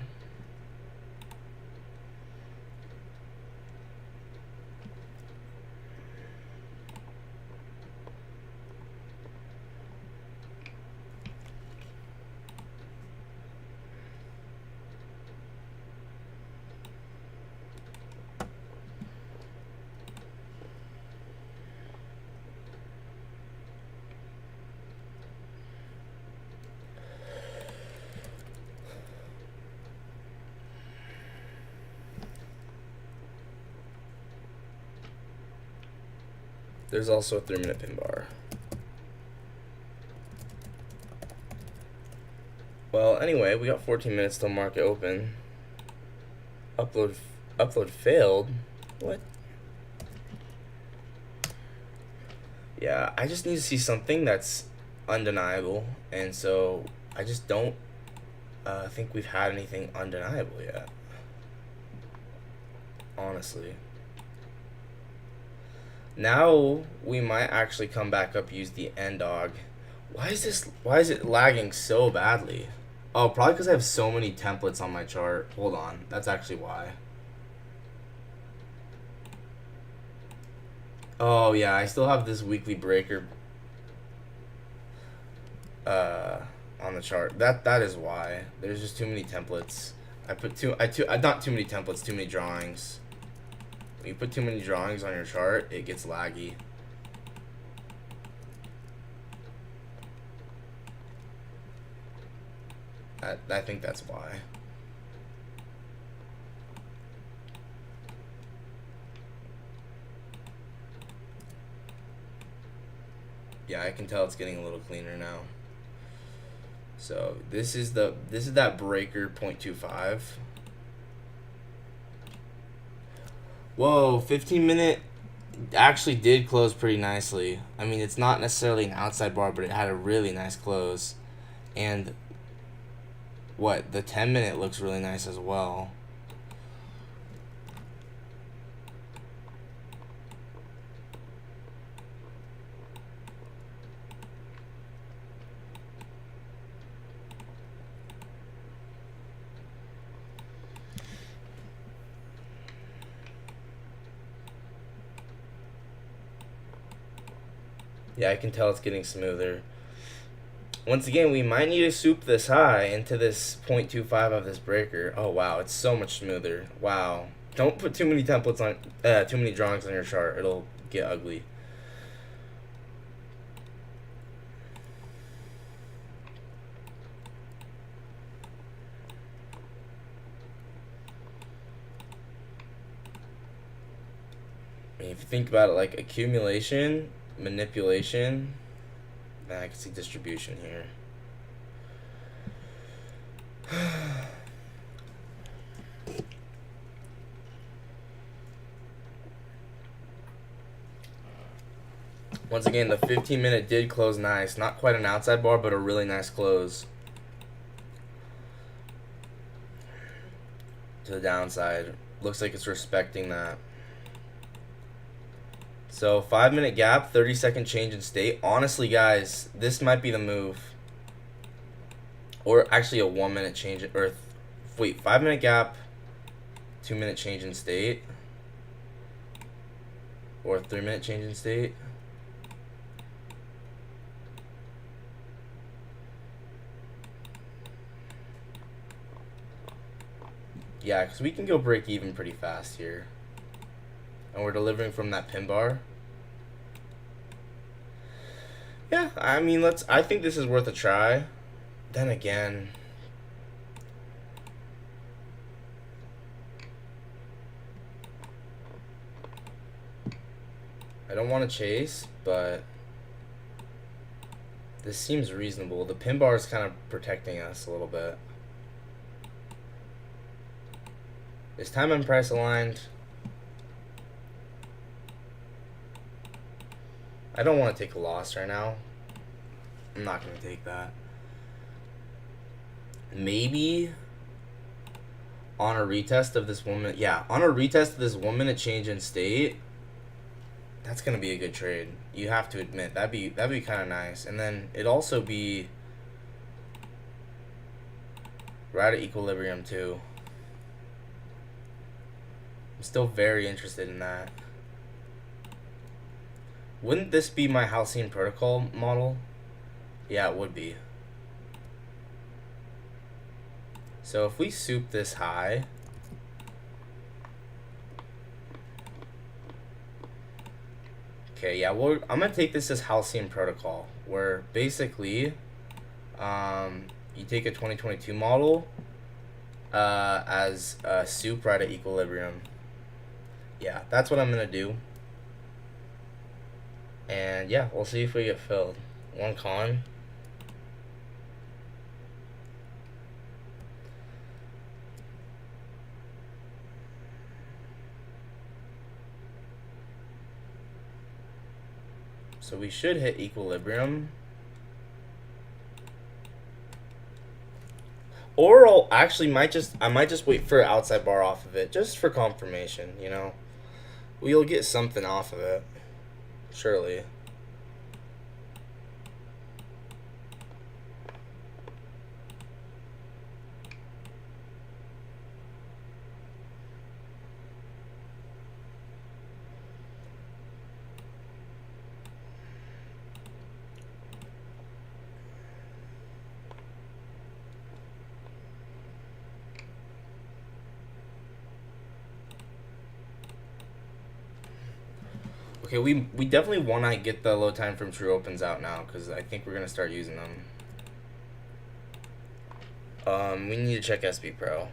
[SPEAKER 1] There's also a 3-minute pin bar. Well, anyway, we got 14 minutes till market open. Upload failed. What? Yeah, I just need to see something that's undeniable, and so I just don't think we've had anything undeniable yet. Honestly. Now we might actually come back up, use the end dog. Why is it lagging so badly? Oh, probably because I have so many templates on my chart. Hold on, that's actually why. Oh yeah, I still have this weekly breaker on the chart. That is why. There's just too many templates. Not too many templates, too many drawings. When you put too many drawings on your chart, it gets laggy. I think that's why. Yeah, I can tell it's getting a little cleaner now. So this is that breaker 0.25. Whoa, 15-minute actually did close pretty nicely. I mean, it's not necessarily an outside bar, but it had a really nice close. And what, the 10-minute looks really nice as well. Yeah, I can tell it's getting smoother. Once again, we might need to soup this high into this 0.25 of this breaker. Oh wow, it's so much smoother. Wow. Don't put too many templates on, too many drawings on your chart. It'll get ugly. I mean, if you think about it, like accumulation, manipulation, then I can see distribution here. Once again, the 15-minute did close nice. Not quite an outside bar, but a really nice close. To the downside. Looks like it's respecting that. So 5-minute gap, 30-second change in state. Honestly, guys, this might be the move. Or actually a 1-minute change. Or wait, 5-minute gap, 2-minute change in state. Or 3-minute change in state. Yeah, because we can go break even pretty fast here. And we're delivering from that pin bar. Yeah, I mean, I think this is worth a try. Then again, I don't want to chase, but this seems reasonable. The pin bar is kind of protecting us a little bit. Is time and price aligned? I don't want to take a loss right now. I'm not going to take that. Maybe on a retest of this 1 minute. Yeah, on a retest of this 1-minute change in state, that's going to be a good trade. You have to admit, that'd be kind of nice. And then it'd also be right at equilibrium too. I'm still very interested in that. Wouldn't this be my Halcyon protocol model? Yeah, it would be. So if we soup this high, okay, yeah, I'm gonna take this as Halcyon protocol, where basically, you take a 2022 model as a soup right at equilibrium. Yeah, that's what I'm gonna do. And yeah, we'll see if we get filled. One con. So we should hit equilibrium. Or I might just wait for an outside bar off of it, just for confirmation, you know. We'll get something off of it. Surely. Okay, we definitely want to get the low time from true opens out now, because I think we're going to start using them. We need to check SB Pro.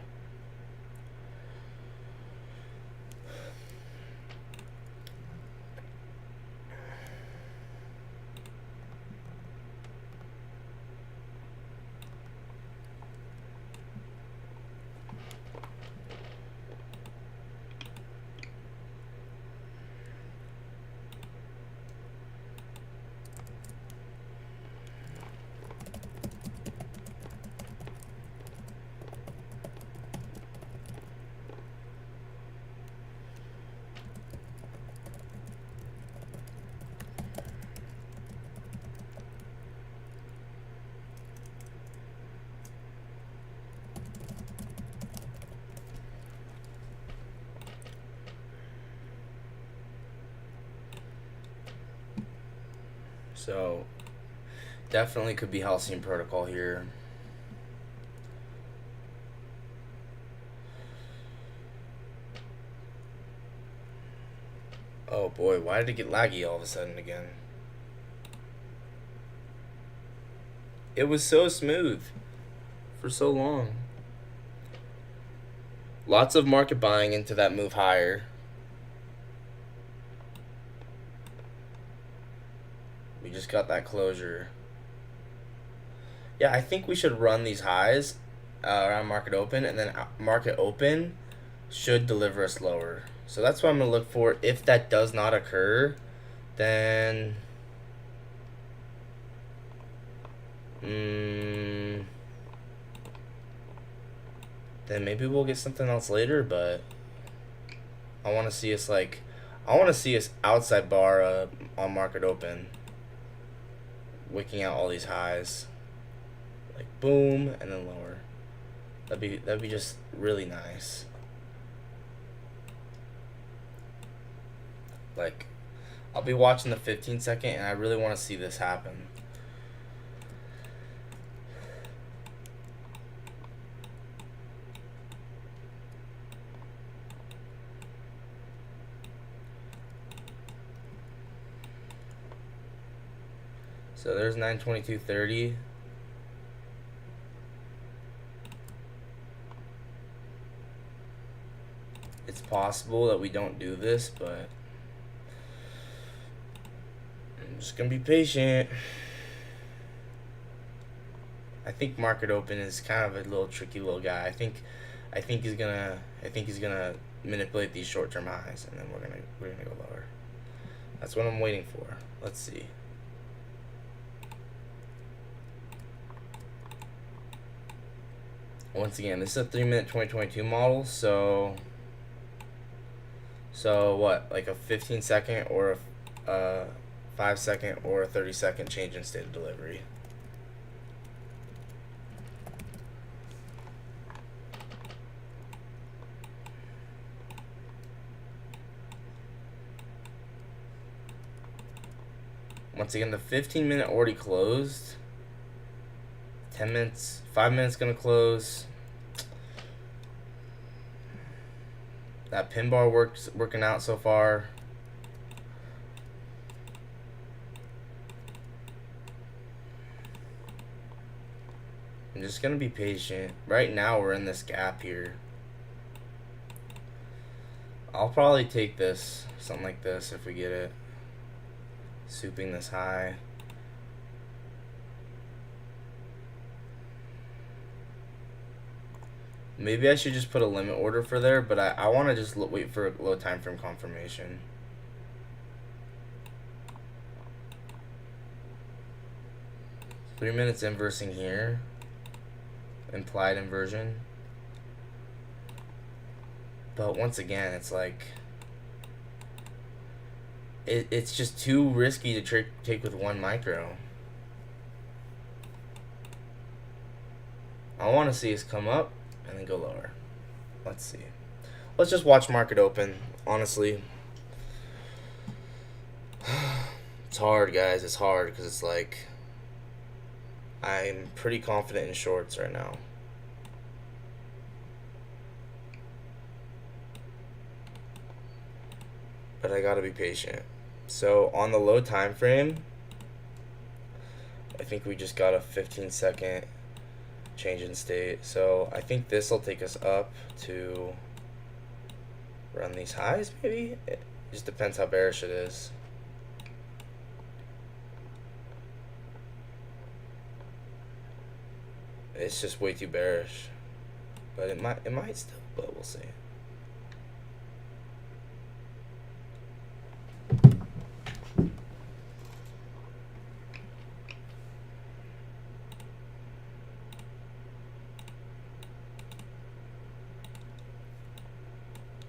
[SPEAKER 1] So definitely could be Halcyon Protocol here. Oh boy, why did it get laggy all of a sudden again? It was so smooth for so long. Lots of market buying into that move higher. We just got that closure. Yeah, I think we should run these highs around market open, and then market open should deliver us lower. So that's what I'm going to look for. If that does not occur, then then maybe we'll get something else later, but I want to see us outside bar on market open, wicking out all these highs, like boom and then lower. That'd be just really nice. Like, I'll be watching the 15-second, and I really want to see this happen. So there's 922.30. It's possible that we don't do this, but I'm just gonna be patient. I think market open is kind of a little tricky little guy. I think he's gonna manipulate these short-term highs, and then we're gonna go lower. That's what I'm waiting for. Let's see. Once again, this is a 3-minute 2022 model, so what, like a 15-second or a 5-second or a 30-second change in state of delivery. Once again, the 15-minute already closed. 10 minutes, 5 minutes gonna close. That pin bar working out so far. I'm just gonna be patient. Right now we're in this gap here. I'll probably take this, something like this if we get it. Souping this high. Maybe I should just put a limit order for there, but I want to just wait for a low time frame confirmation. Three minutes inversing here. Implied inversion. But once again, it's like it's just too risky to take with one micro. I want to see us come up and then go lower. Let's see. Let's just watch market open, honestly. It's hard, guys. It's hard because it's like I'm pretty confident in shorts right now. But I gotta be patient. So on the low time frame, I think we just got a 15-second change in state. So I think this will take us up to run these highs, maybe? It just depends how bearish it is. It's just way too bearish. But it might still, but we'll see.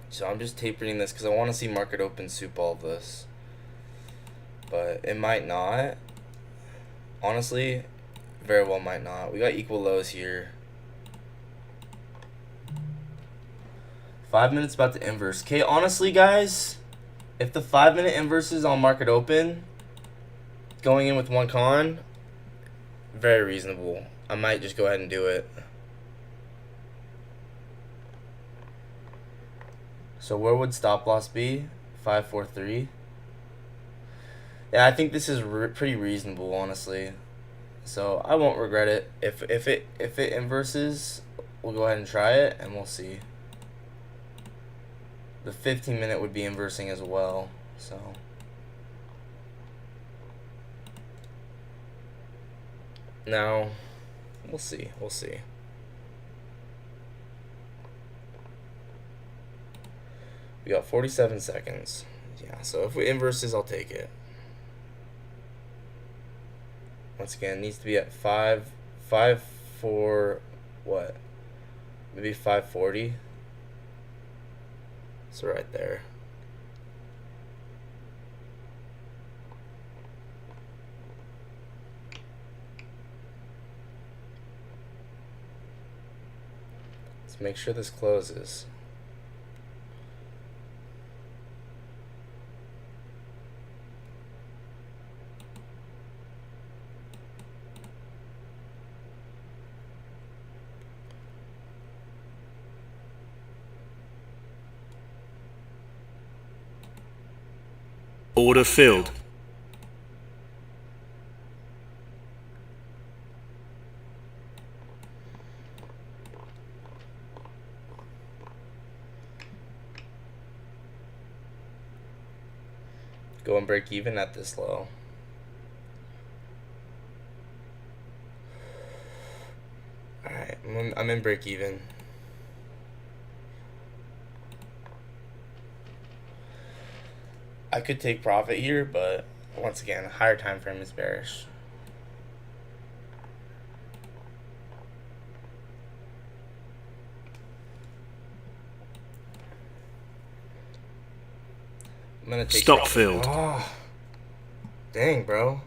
[SPEAKER 1] So I'm just tapering this because I want to see market open soup all of this. But it might not. Honestly, very well might not. We got equal lows here. 5 minutes about to inverse. Okay, honestly, guys, if the 5-minute inverse is on market open, going in with one con, very reasonable. I might just go ahead and do it. So where would stop loss be? 543. Yeah, I think this is pretty reasonable, honestly. So I won't regret it. If it inverses, we'll go ahead and try it, and we'll see. The 15-minute would be inversing as well. So now we'll see. We'll see. We got 47 seconds. Yeah, so if it inverses, I'll take it. Once again, it needs to be at 4 what? Maybe 540. So right there. Let's make sure this closes.
[SPEAKER 2] Order filled.
[SPEAKER 1] Go and break even at this low. Alright, I'm in break even. I could take profit here, but once again, higher time frame is bearish. I'm gonna take
[SPEAKER 2] Stop
[SPEAKER 1] profit.
[SPEAKER 2] filled.
[SPEAKER 1] Oh, dang, bro.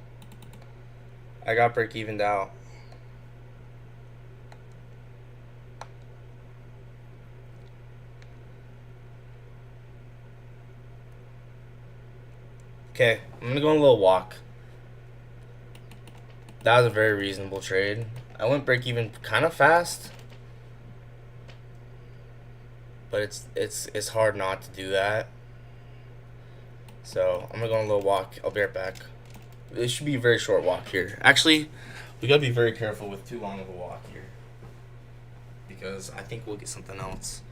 [SPEAKER 1] I got break evened out. Okay, I'm gonna go on a little walk. That was a very reasonable trade. I went break even kind of fast, but it's hard not to do that. So I'm gonna go on a little walk. I'll be right back. This should be a very short walk here. Actually, we gotta be very careful with too long of a walk here, because I think we'll get something else.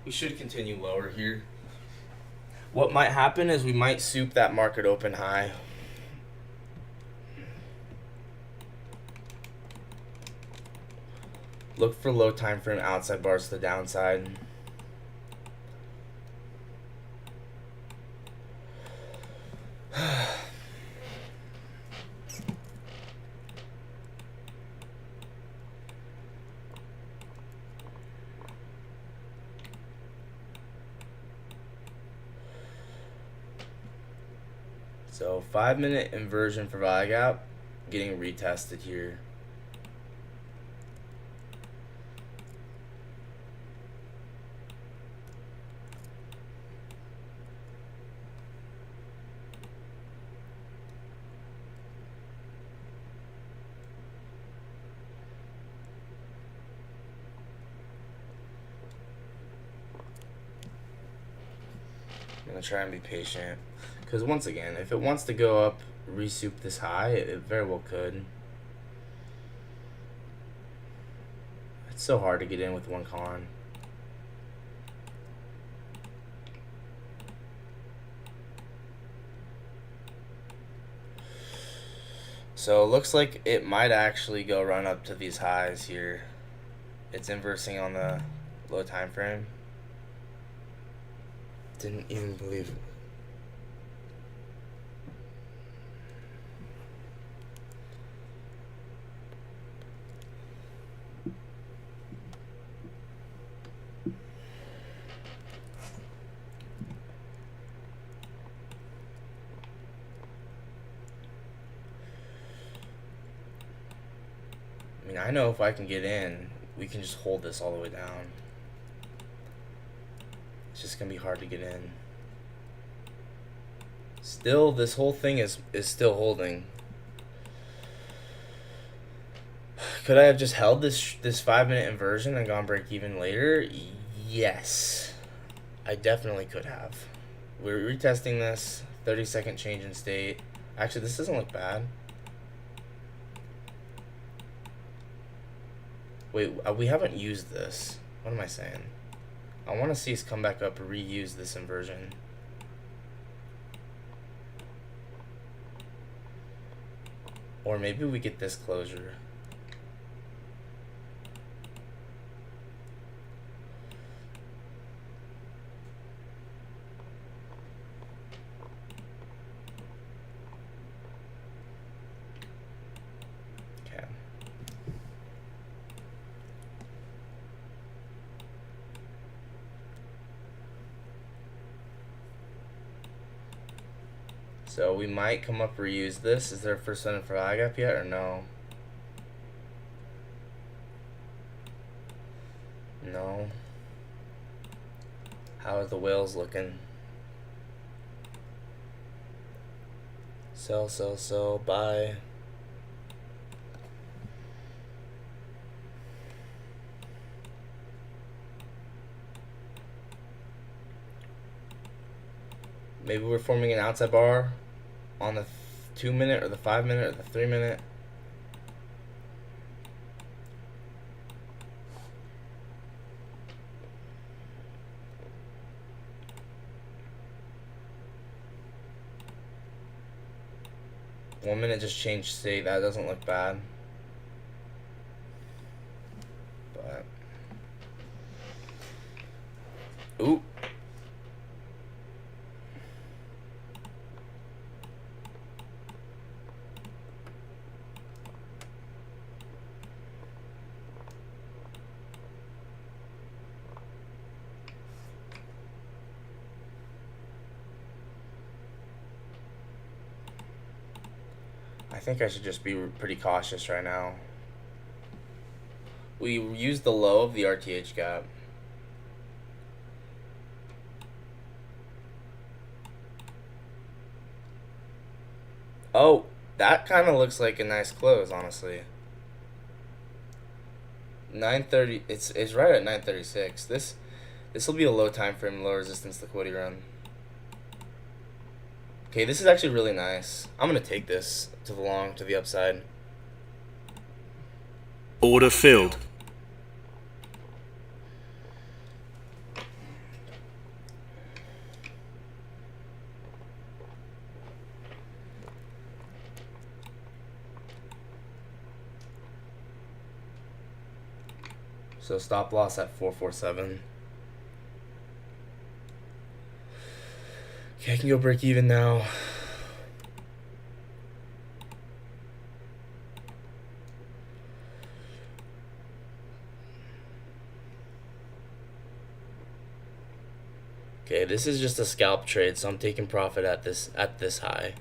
[SPEAKER 1] We should continue lower here. What might happen is we might soup that market open high. Look for low time frame outside bars to the downside. So 5-minute inversion for value gap getting retested here. I'm gonna try and be patient, because once again, if it wants to go up, resoup this high, it very well could. It's so hard to get in with one con. So it looks like it might actually go run up to these highs here. It's inversing on the low time frame. Didn't even believe it. I mean, I know if I can get in, we can just hold this all the way down. It's just gonna be hard to get in. Still, this whole thing is still holding. Could I have just held this 5-minute inversion and gone break even later? Yes, I definitely could have. We're retesting this 30-second change in state. Actually, this doesn't look bad. Wait, we haven't used this. What am I saying? I want to see us come back up and reuse this inversion. Or maybe we get this closure. Okay. So we might come up reuse this. Is there a first sign for eye gap yet or no? No. How are the whales looking? Sell, buy. Maybe we're forming an outside bar on the 2-minute or the 5-minute or the 3-minute. One minute just changed state. That doesn't look bad. But ooh. I think I should just be pretty cautious right now. We used the low of the RTH gap. Oh, that kind of looks like a nice close, honestly. 930. It's right at 936. This will be a low time frame, low resistance liquidity run. Okay, this is actually really nice. I'm gonna take this to the long, to the upside.
[SPEAKER 2] Order filled.
[SPEAKER 1] So stop loss at 447. Okay, I can go break even now. Okay, this is just a scalp trade, so I'm taking profit at this high.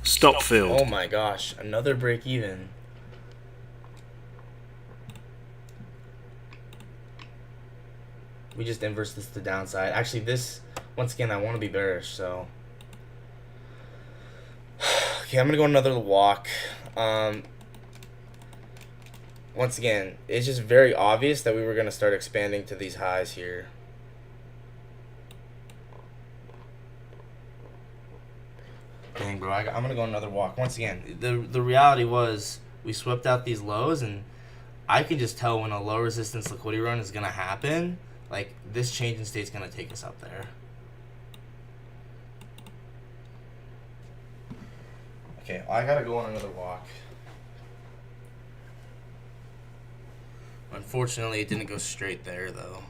[SPEAKER 2] Stop filled.
[SPEAKER 1] Oh my gosh, another break even. We just inverse this to downside. Actually, this, once again, I want to be bearish, so. Okay, I'm going to go another walk. Once again, it's just very obvious that we were going to start expanding to these highs here. Dang, bro, I'm going to go another walk. Once again, the reality was we swept out these lows, and I can just tell when a low resistance liquidity run is gonna happen. Like, this change in state's gonna take us up there. Okay, I gotta go on another walk. Unfortunately, it didn't go straight there, though.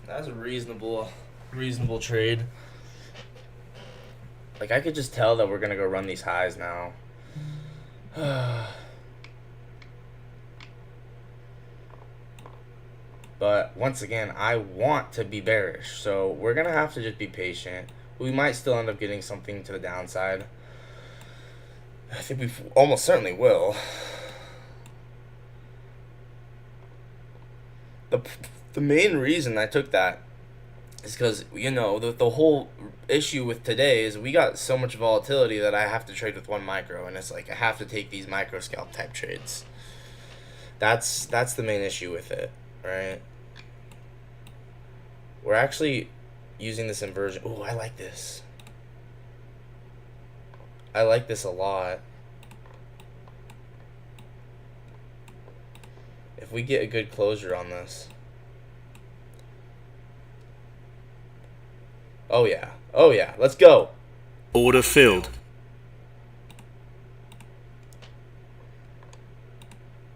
[SPEAKER 1] That's a reasonable trade. Like, I could just tell that we're gonna go run these highs now. But once again, I want to be bearish, so we're gonna have to just be patient. We might still end up getting something to the downside. I think we almost certainly will. The main reason I took that is because, you know, the whole issue with today is we got so much volatility that I have to trade with one micro, and it's like I have to take these micro scalp type trades. That's the main issue with it, right? We're actually using this inversion. Oh, I like this. I like this a lot. If we get a good closure on this. Oh yeah. Oh yeah. Let's go.
[SPEAKER 2] Order filled.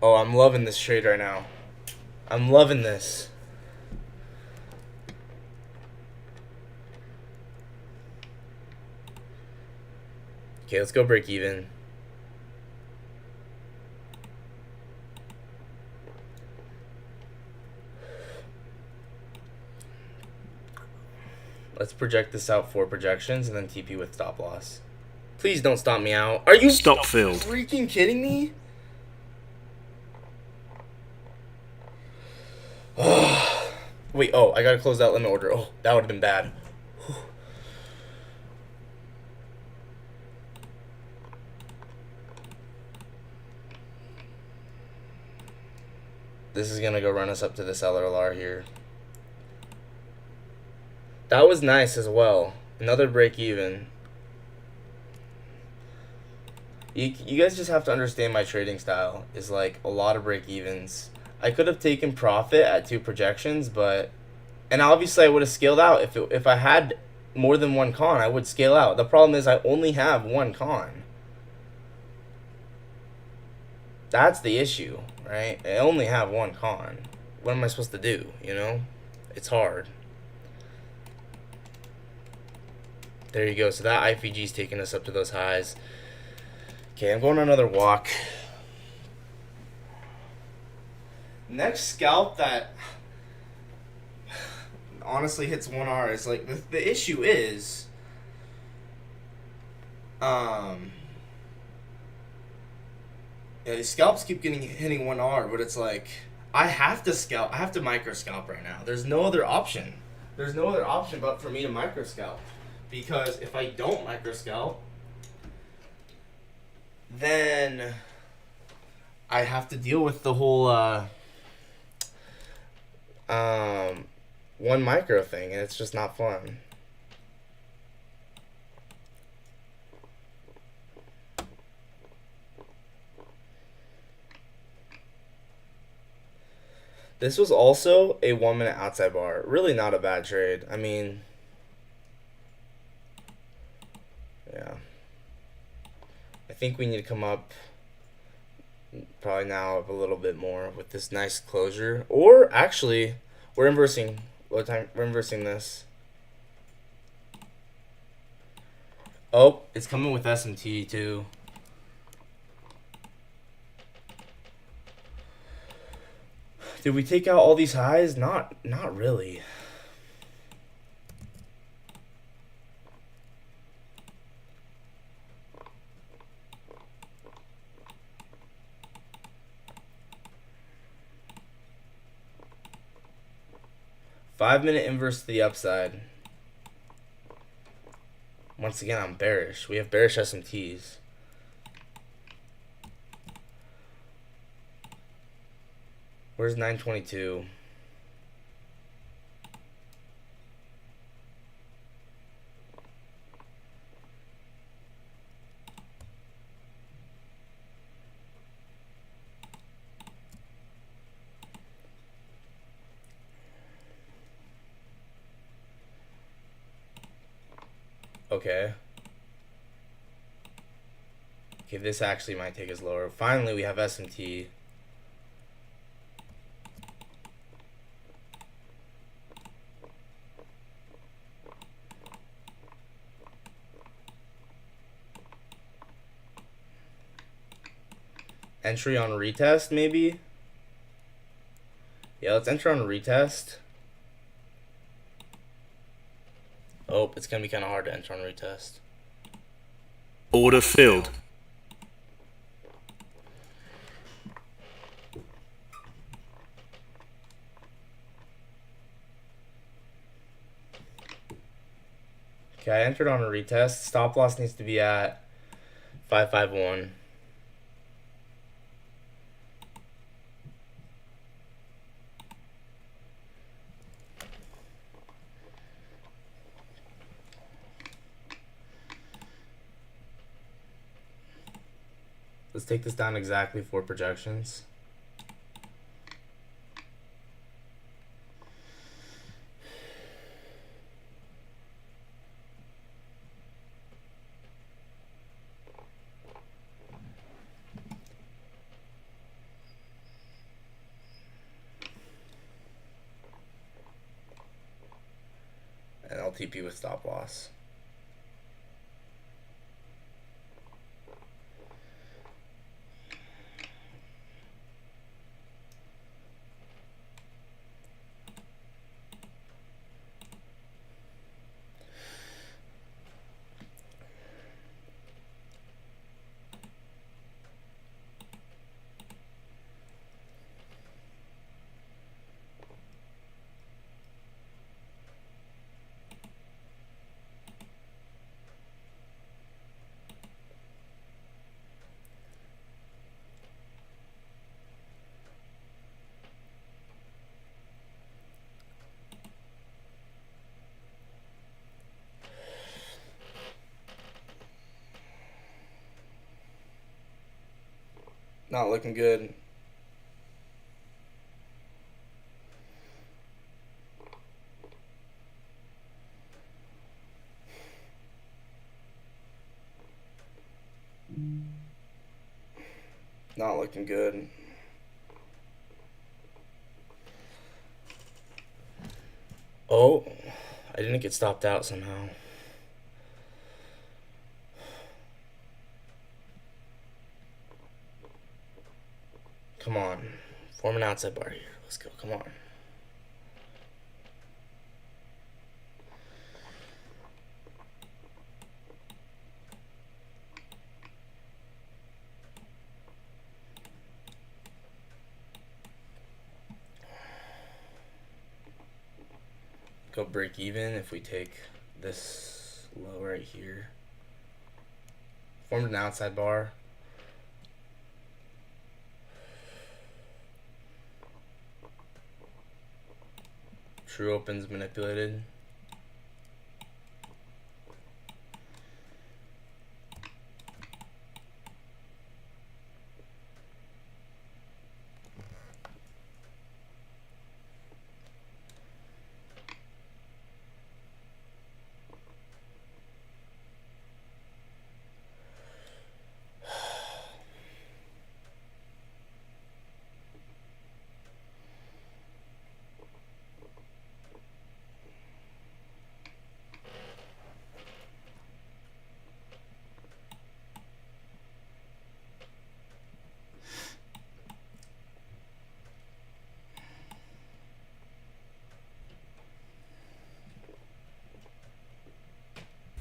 [SPEAKER 1] Oh, I'm loving this trade right now. I'm loving this. Okay, let's go break even. Let's project this out 4 projections and then TP with stop loss. Please don't stop me out. Are you
[SPEAKER 2] Stop filled.
[SPEAKER 1] freaking kidding me? Wait, oh, I gotta close that limit order. Oh, that would have been bad. This is gonna go run us up to this LRLR here. That was nice as well. Another break even. You guys just have to understand my trading style is like a lot of break evens. I could have taken profit at 2 projections, but and obviously I would have scaled out if I had more than one con. I would scale out. The problem is I only have one con. That's the issue, right? I only have one con. What am I supposed to do? You know, it's hard. There you go. So that IFVG's taking us up to those highs. Okay, I'm going on another walk. Next scalp that honestly hits 1R is like the issue is yeah, these scalps keep hitting 1R, but it's like I have to scalp. I have to micro scalp right now. There's no other option. There's no other option but for me to micro scalp. Because if I don't micro scalp, then I have to deal with the whole one micro thing, and it's just not fun. This was also a 1 minute outside bar. Really not a bad trade. I mean, think we need to come up probably now up a little bit more with this nice closure. Or actually, we're inversing. What time? We're inversing this. Oh, it's coming with SMT too. Did we take out all these highs? Not really. Five-minute inverse to the upside. Once again, I'm bearish. We have bearish SMTs. Where's 922? Okay. Okay, this actually might take us lower. Finally, we have SMT. Entry on retest, maybe? Yeah, let's enter on retest. Oh, it's going to be kind of hard to enter on retest.
[SPEAKER 2] Order filled.
[SPEAKER 1] Okay, I entered on a retest. Stop loss needs to be at 551. Let's take this down exactly for projections. And LTP with stop loss. Not looking good. Not looking good. Oh, I didn't get stopped out somehow. Come on. Form an outside bar here. Let's go. Come on. Go break even if we take this low right here. Formed an outside bar. True opens manipulated.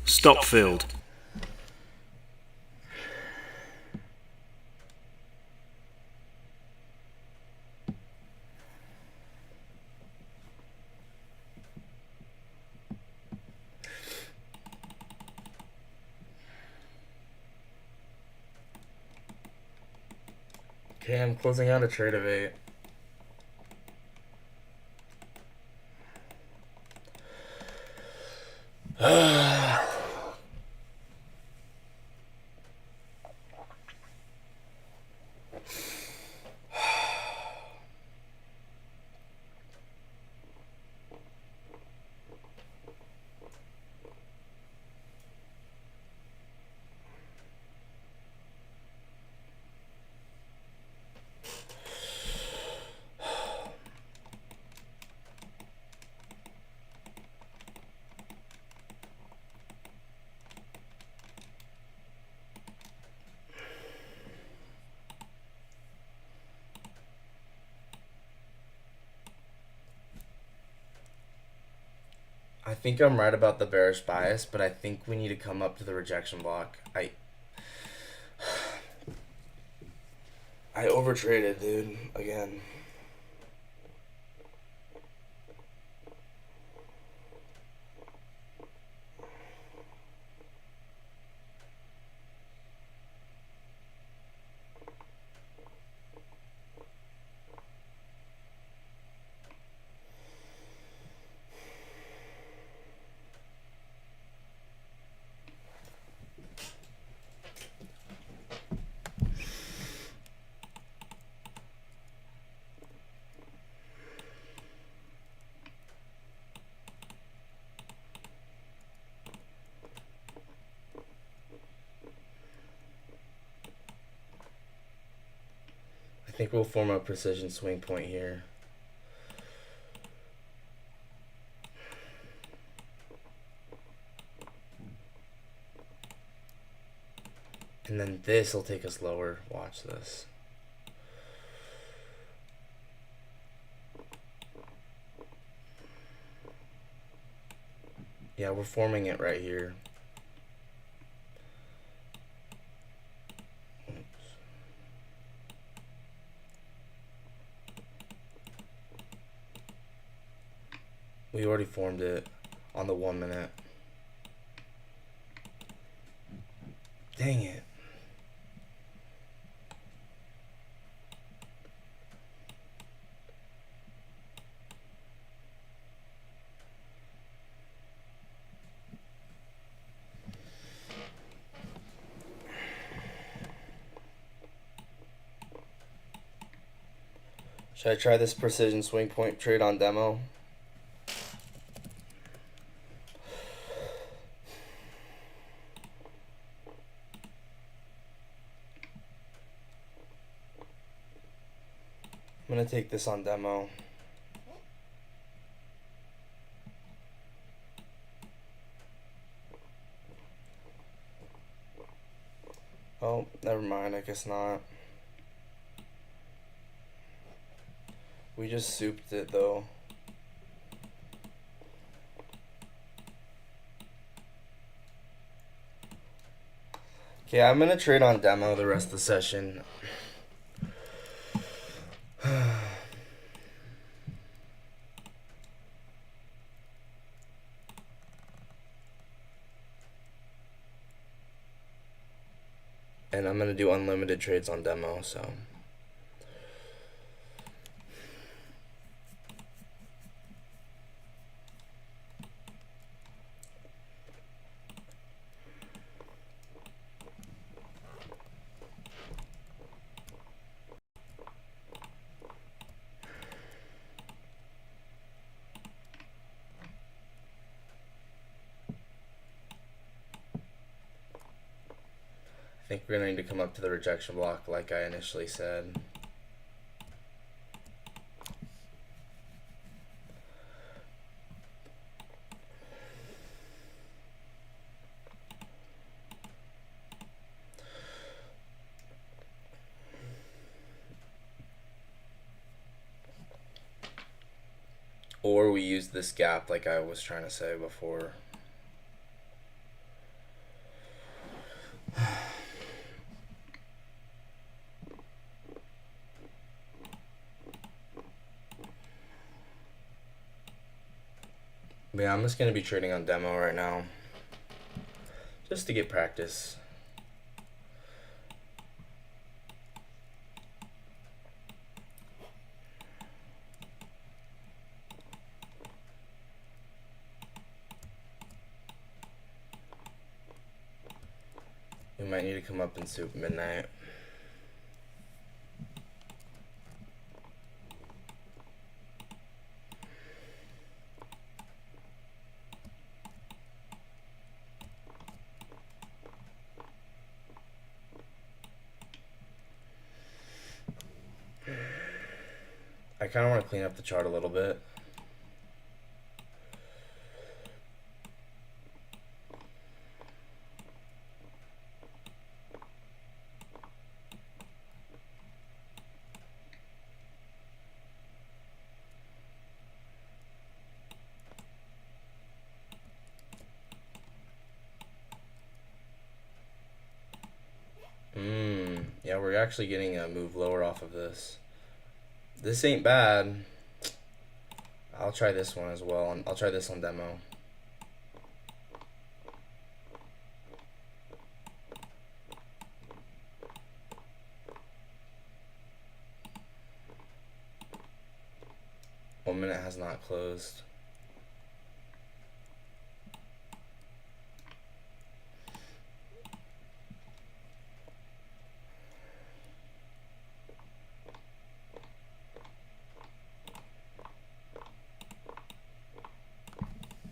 [SPEAKER 2] Stop filled.
[SPEAKER 1] Okay, I'm closing out a trade of 8. I think I'm right about the bearish bias, but I think we need to come up to the rejection block. I overtraded, dude, again. I think we'll form a precision swing point here. And then this will take us lower. Watch this. Yeah, we're forming it right here. We already formed it on the 1 minute. Dang it. Should I try this precision swing point trade on demo? I'm gonna take this on demo. Oh, never mind, I guess not. We just souped it though. Okay, I'm gonna trade on demo the rest of the session. And I'm gonna do unlimited trades on demo, so. I think we're gonna need to come up to the rejection block like I initially said. Or we use this gap like I was trying to say before. Yeah, I'm just gonna be trading on demo right now, just to get practice. We might need to come up in soup midnight. I kind of want to clean up the chart a little bit. Yeah, we're actually getting a move lower off of this. This ain't bad. I'll try this one as well. I'll try this on demo. One minute has not closed.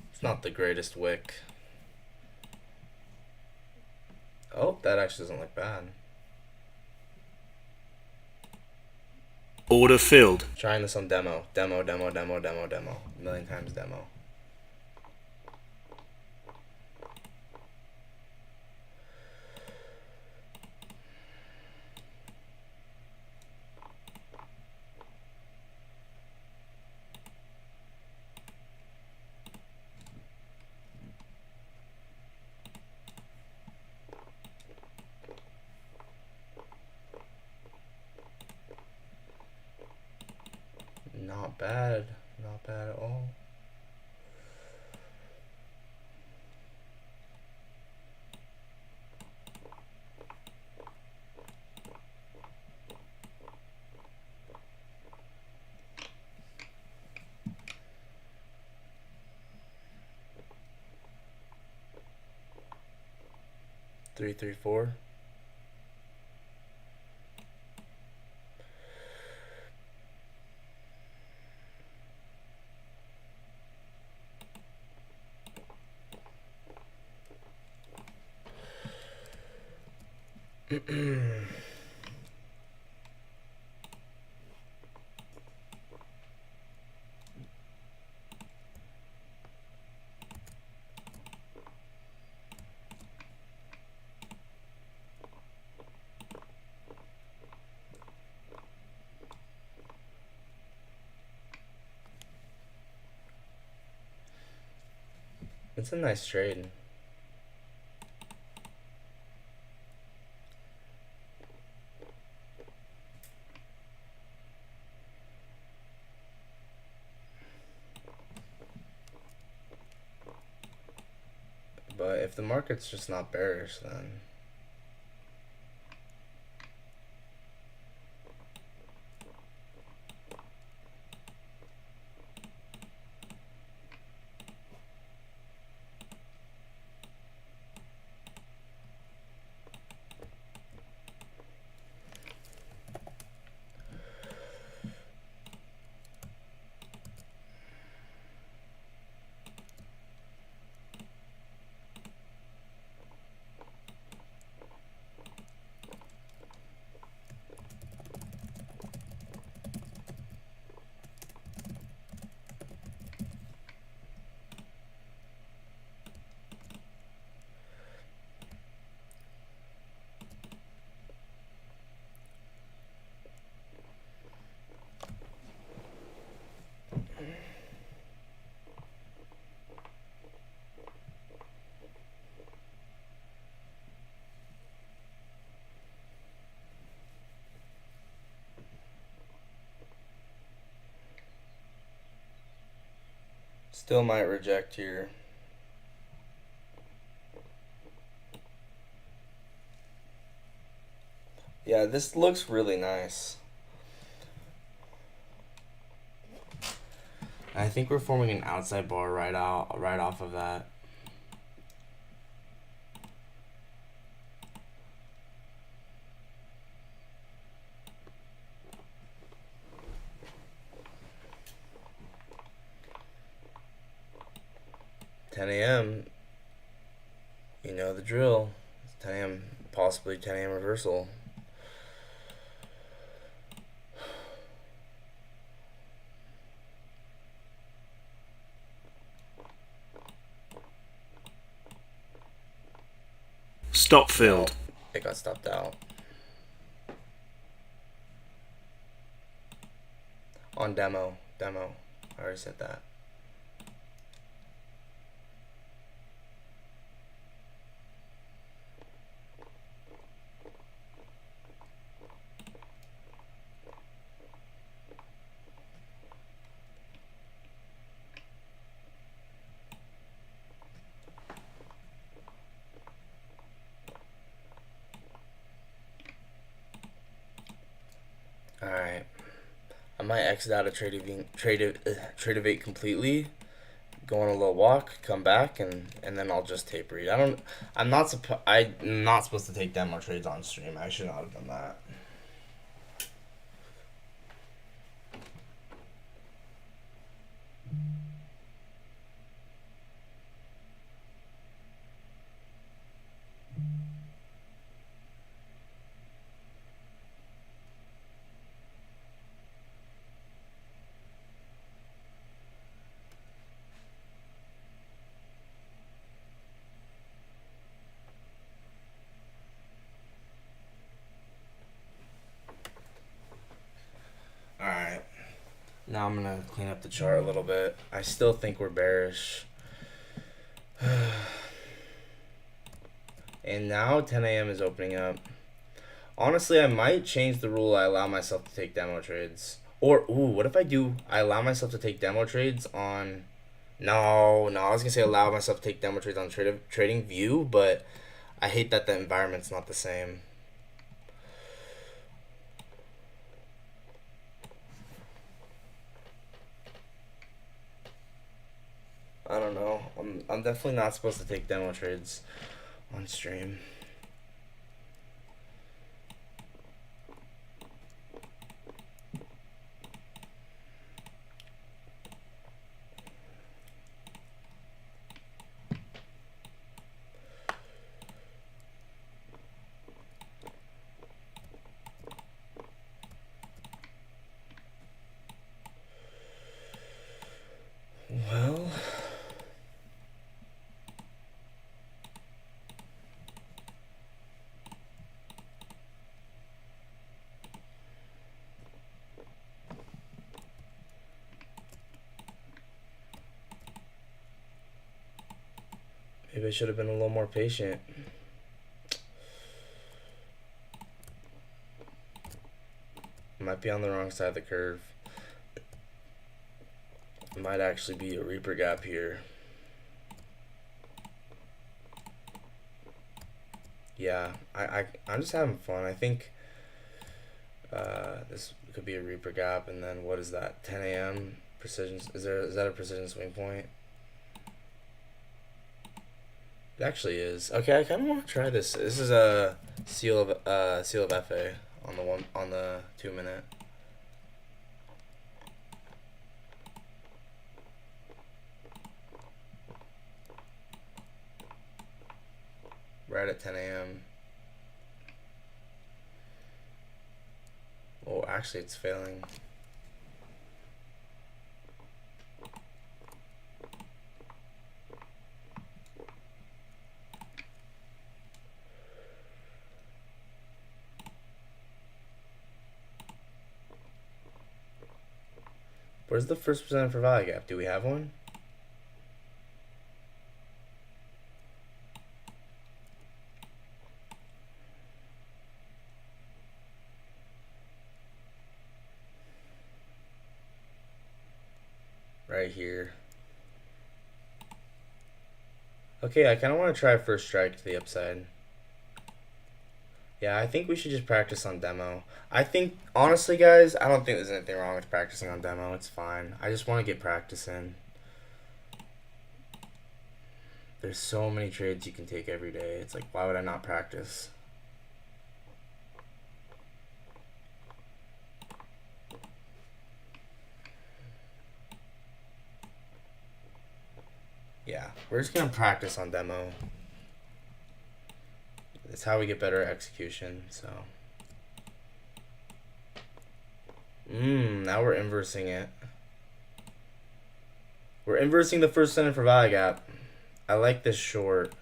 [SPEAKER 1] It's not the greatest wick. Oh, that actually doesn't look bad.
[SPEAKER 2] Order filled.
[SPEAKER 1] Trying this on demo. Demo. A million times demo. Not bad. Not bad at all. Three, 4. It's a nice trade. But if the market's just not bearish, then Still might reject here. Yeah, this looks really nice. I think we're forming an outside bar right off of that. $10 a.m. You know the drill. 10 a.m. Possibly 10 a.m. reversal.
[SPEAKER 2] Stop filled.
[SPEAKER 1] Oh, it got stopped out. On demo. I already said that. Alright. I might exit out of Tradevate completely, go on a little walk, come back, and then I'll just tape read. I'm not supposed to take demo trades on stream. I should not have done that. Alright. Now I'm going to clean up the chart a little bit. I still think we're bearish. And now 10 a.m. is opening up. Honestly, I might change the rule I allow myself to take demo trades. Or, what if I allow myself to take demo trades on... No, I was going to say allow myself to take demo trades on Trading View, but I hate that the environment's not the same. I don't know. I'm definitely not supposed to take demo trades on stream. Well, maybe I should have been a little more patient. Might be on the wrong side of the curve. Might actually be a Reaper gap here. Yeah, I'm just having fun. I think this could be a Reaper gap, and then what is that? 10 a.m. precision. Is that a precision swing point? It actually is. Okay, I kind of want to try this. This is a seal of FA on the 2 minute. Right at 10 a.m. Oh, actually, it's failing. Where's the first percent for value gap? Do we have one? Right here. Okay, I kind of want to try first strike to the upside. Yeah, I think we should just practice on demo. I think, honestly, guys, I don't think there's anything wrong with practicing on demo. It's fine. I just want to get practice in. There's so many trades you can take every day. It's like, why would I not practice? Yeah, we're just going to practice on demo. It's how we get better at execution, so. Now we're inversing it. We're inversing the first center for value gap. I like this short.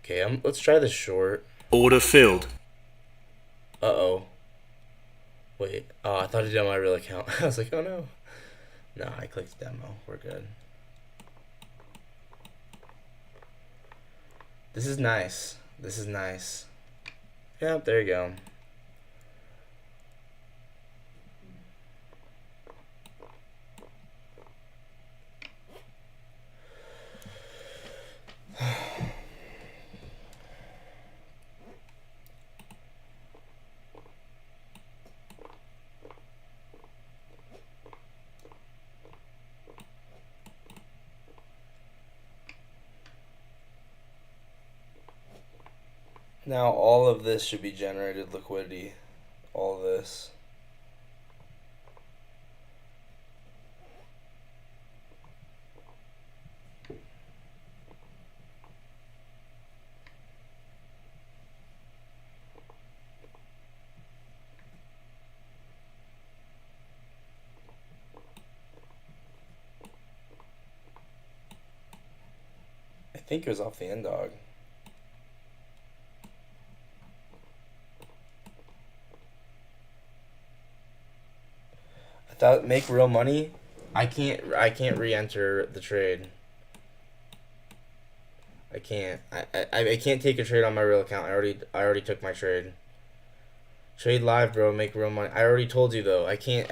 [SPEAKER 1] Okay, let's try this short.
[SPEAKER 2] Order filled.
[SPEAKER 1] Uh-oh. Wait. Oh, I thought I did on my real account. I was like, oh no. No, I clicked demo. We're good. This is nice. This is nice. Yep, there you go. Now all of this should be generated liquidity. All of this. I think it was off the end dog. I thought make real money. I can't re-enter the trade. I can't. I can't take a trade on my real account. I already took my trade. Trade live, bro. Make real money. I already told you though. I can't.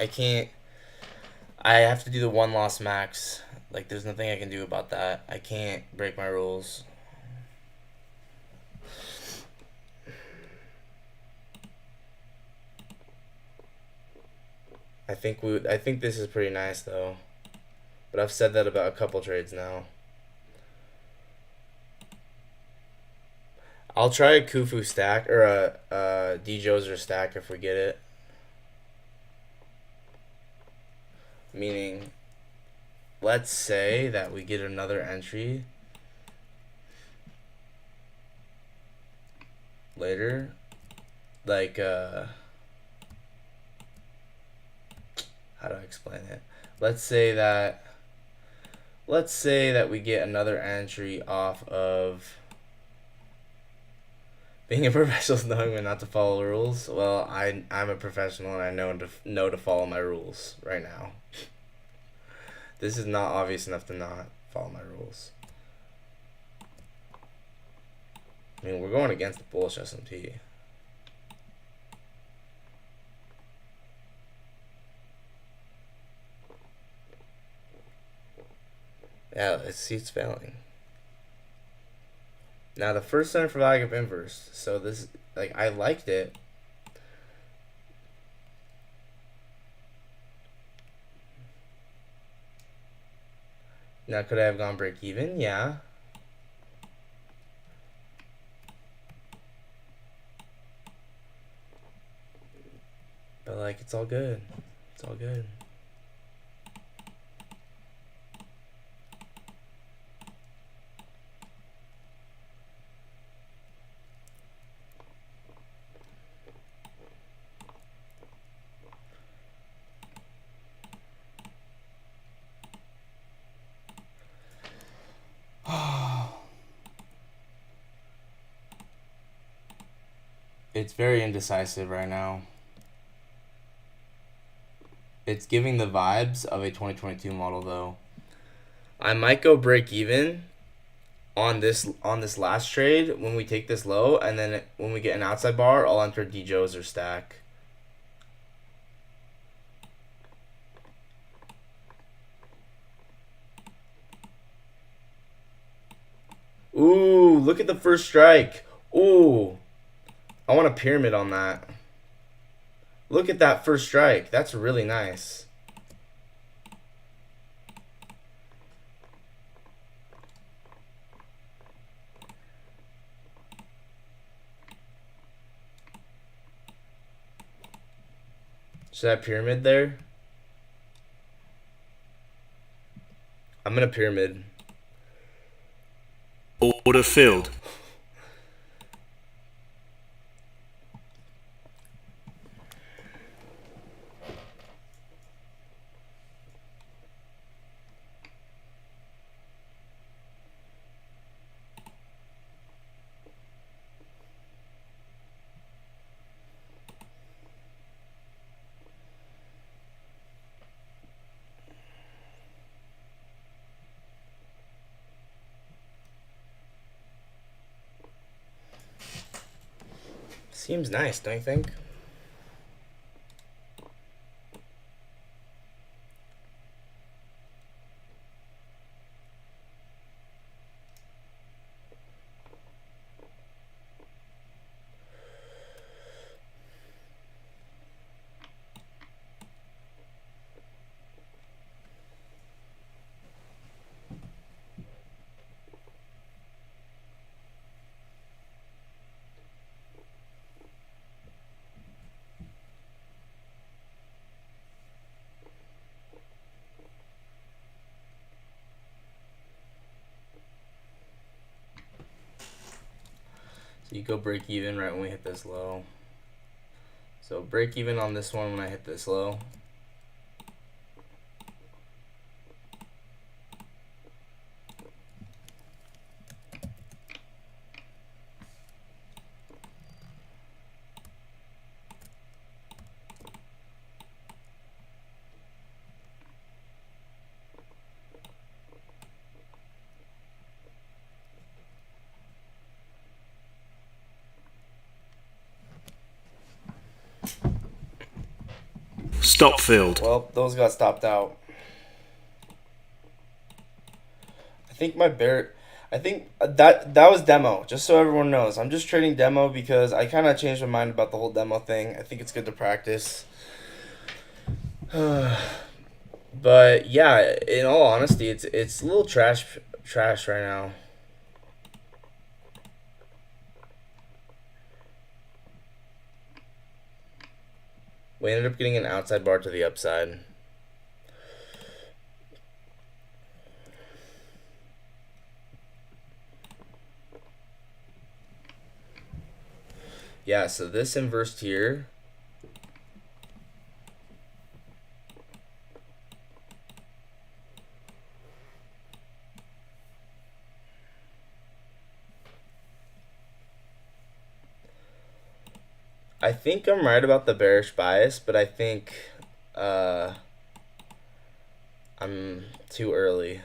[SPEAKER 1] I have to do the one loss max. Like there's nothing I can do about that. I can't break my rules. I think this is pretty nice though. But I've said that about a couple trades now. I'll try a Kufu stack or a D-Joser stack if we get it. Meaning, let's say that we get another entry later. Like, how do I explain it? Let's say that we get another entry off of being a professional is knowing when not to follow rules. Well, I'm a professional and I know to follow my rules right now. This is not obvious enough to not follow my rules. I mean, we're going against the bullish S&P. Yeah, let's see it's failing. Now the first center for value gap inverse. So this, like, I liked it. Now could I have gone break even? Yeah. But like, it's all good. It's all good. It's very indecisive right now. It's giving the vibes of a 2022 model though. I might go break even on this last trade when we take this low, and then when we get an outside bar, I'll enter D-Joser stack. Ooh, look at the first strike. Ooh, I want a pyramid on that. Look at that first strike. That's really nice. So that pyramid there? I'm gonna pyramid.
[SPEAKER 2] Order filled.
[SPEAKER 1] Seems nice, don't you think? So you go break even right when we hit this low. So break even on this one when I hit this low.
[SPEAKER 2] Stop filled.
[SPEAKER 1] Well, those got stopped out. I think that was demo, just so everyone knows. I'm just trading demo because I kind of changed my mind about the whole demo thing. I think it's good to practice. But yeah, in all honesty, it's a little trash right now. We ended up getting an outside bar to the upside. Yeah, so this inversed here. I think I'm right about the bearish bias, but I think I'm too early.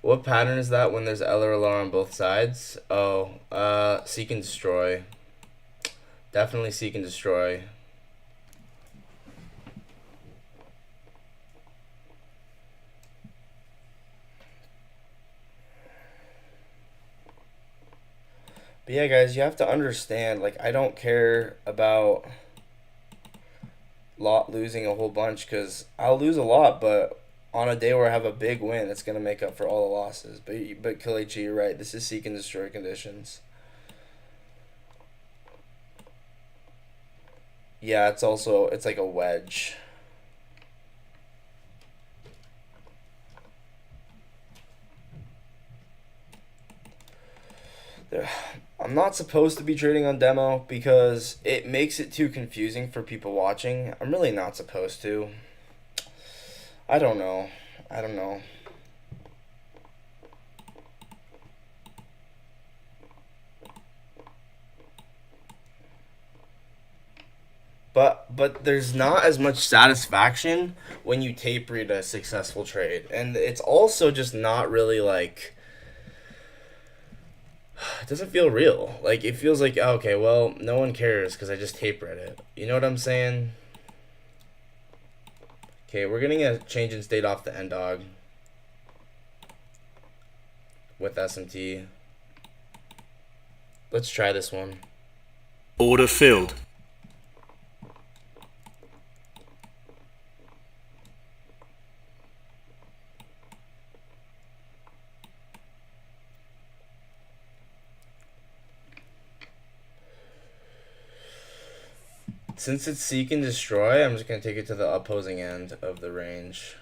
[SPEAKER 1] What pattern is that when there's L or LR on both sides? Oh, seek and destroy. Definitely seek and destroy. But yeah, guys, you have to understand, like, I don't care about losing a whole bunch, because I'll lose a lot, but on a day where I have a big win, it's going to make up for all the losses. But Kalichi, you're right. This is seek and destroy conditions. Yeah, it's like a wedge. I'm not supposed to be trading on demo because it makes it too confusing for people watching. I'm really not supposed to. I don't know. But there's not as much satisfaction when you tape read a successful trade. And it's also just not really like, it doesn't feel real. Like it feels like, oh, okay, well, no one cares because I just tape read it. You know what I'm saying? Okay, we're getting a change in state off the end dog with SMT. Let's try this one.
[SPEAKER 2] Order filled.
[SPEAKER 1] Since it's seek and destroy, I'm just going to take it to the opposing end of the range.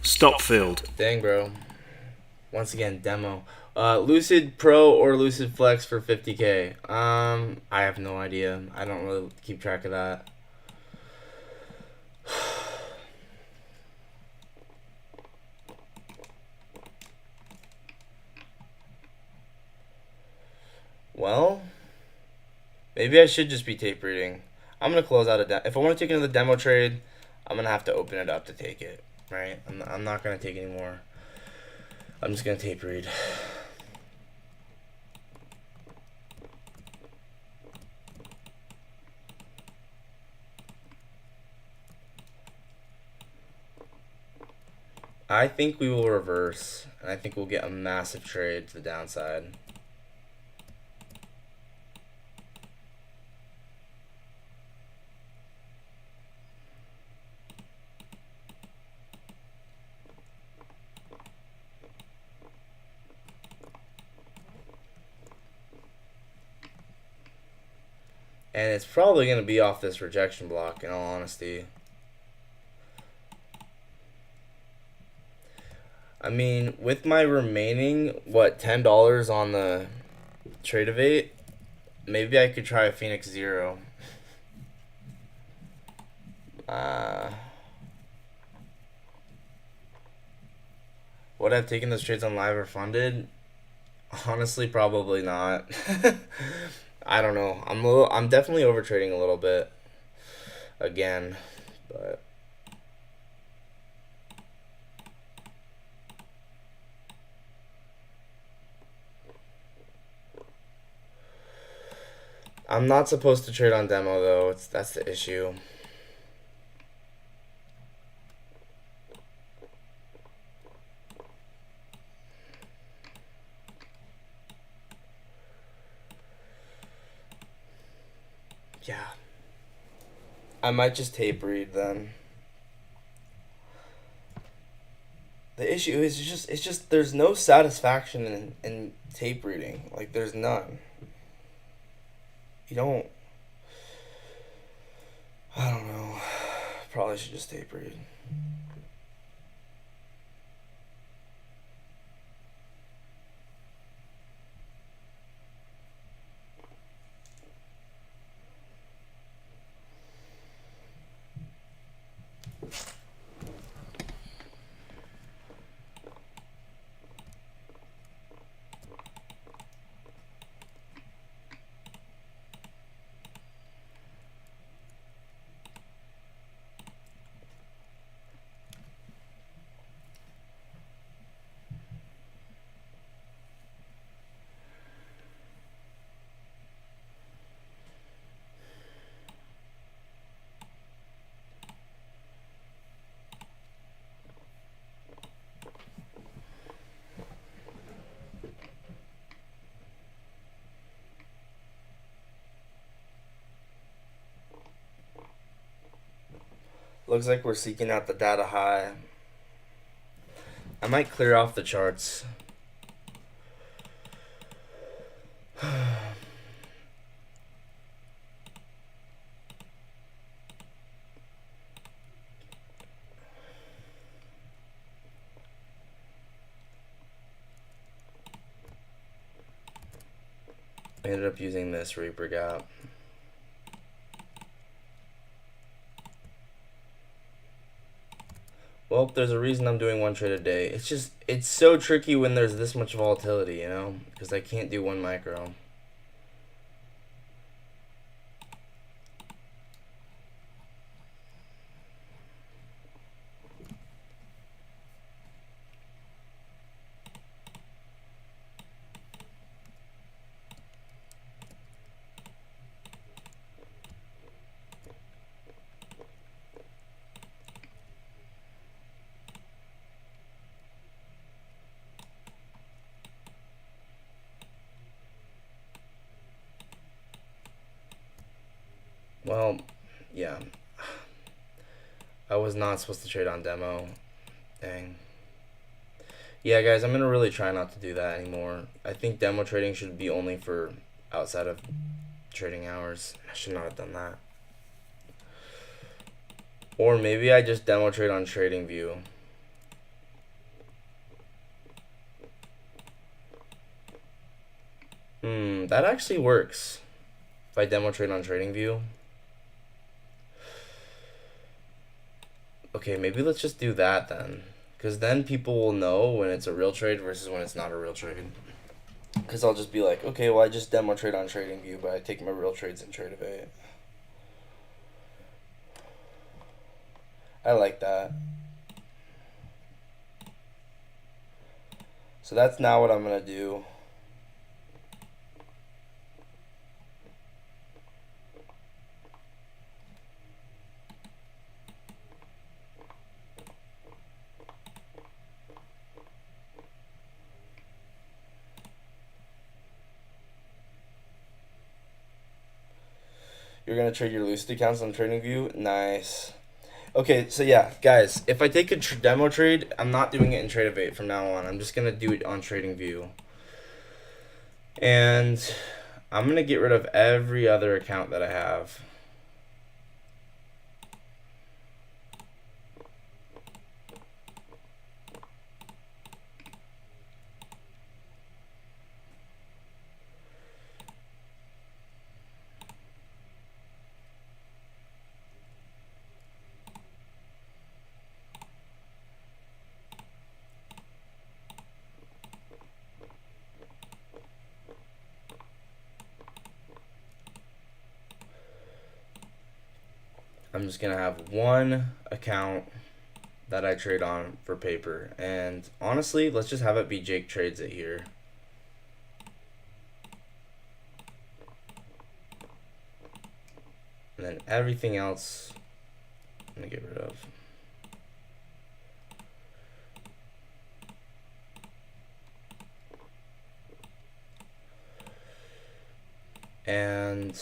[SPEAKER 2] Stop filled.
[SPEAKER 1] Dang, bro. Once again, demo. Lucid Pro or Lucid Flex for 50K. I have no idea. I don't really keep track of that. Well, maybe I should just be tape reading. I'm gonna close out if I want to take another demo trade, I'm gonna have to open it up to take it. Right? I'm not gonna take any more. I'm just gonna tape read. I think we will reverse, and I think we'll get a massive trade to the downside. And it's probably going to be off this rejection block, in all honesty. I mean, with my remaining, what, $10 on the Tradeovate, maybe I could try a Phoenix Zero. Would I have taken those trades on live or funded? Honestly, probably not. I don't know. I'm definitely over trading a little bit again, but I'm not supposed to trade on demo though. That's the issue. Yeah. I might just tape read then. The issue is it's just there's no satisfaction in tape reading. Like there's none. You don't. I don't know. Probably should just tape read. looks like we're seeking out the data high. I might clear off the charts. I ended up using this Reaper gap. Well, there's a reason I'm doing one trade a day. It's so tricky when there's this much volatility, you know? Because I can't do one micro. Well, yeah. I was not supposed to trade on demo. Dang. Yeah, guys, I'm gonna really try not to do that anymore. I think demo trading should be only for outside of trading hours. I should not have done that. Or maybe I just demo trade on TradingView. That actually works. If I demo trade on TradingView. Okay, maybe let's just do that then. Because then people will know when it's a real trade versus when it's not a real trade. Because I'll just be like, okay, well, I just demo trade on TradingView, but I take my real trades in Trade.ava. I like that. So that's now what I'm going to do. You're going to trade your Lucid accounts on TradingView? Nice. Okay, so yeah, guys, if I take a demo trade, I'm not doing it in Trade.ava from now on. I'm just going to do it on TradingView. And I'm going to get rid of every other account that I have. I'm just going to have one account that I trade on for paper. And honestly, let's just have it be Jake Trades It here. And then everything else, I'm going to get rid of. And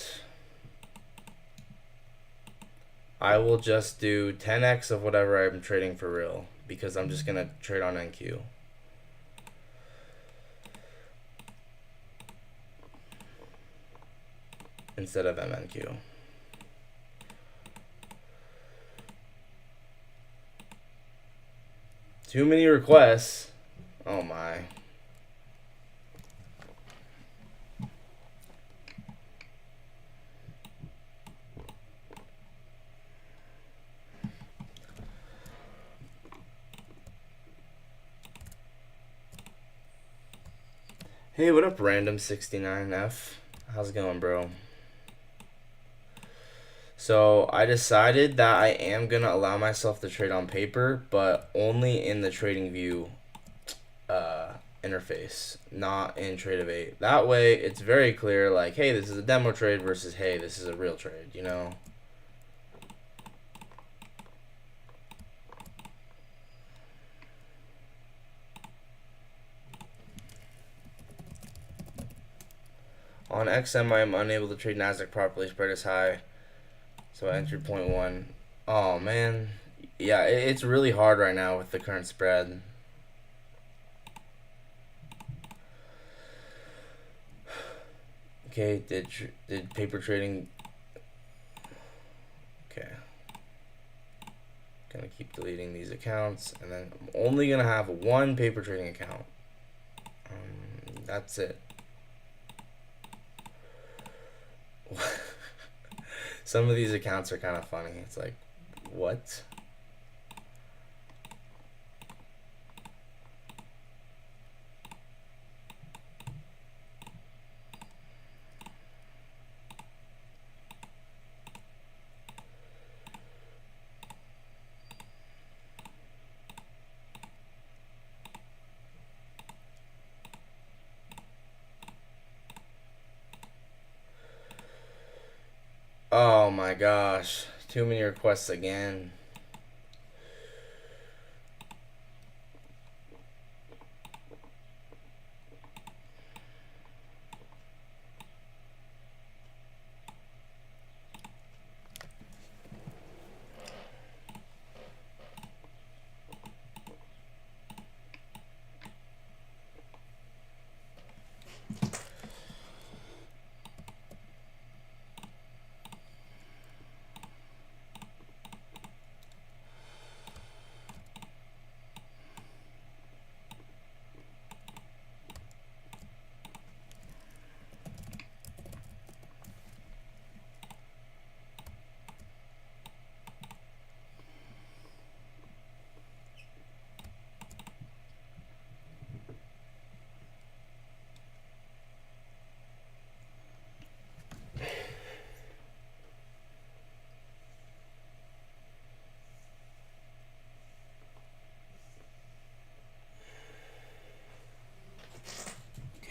[SPEAKER 1] I will just do 10x of whatever I'm trading for real, because I'm just going to trade on NQ. Instead of MNQ. Too many requests. Oh my. Hey, what up, Random69F? How's it going, bro? So I decided that I am going to allow myself to trade on paper, but only in the TradingView interface, not in Trade.ava. That way, it's very clear, like, hey, this is a demo trade versus, hey, this is a real trade, you know? On XM, I am unable to trade Nasdaq properly. Spread is high, so I entered 0.1. Oh man, Yeah, it's really hard right now with the current spread. Okay, did paper trading? Okay, gonna keep deleting these accounts, and then I'm only gonna have one paper trading account. That's it. Some of these accounts are kind of funny. It's like, what? Oh my gosh. Too many requests again.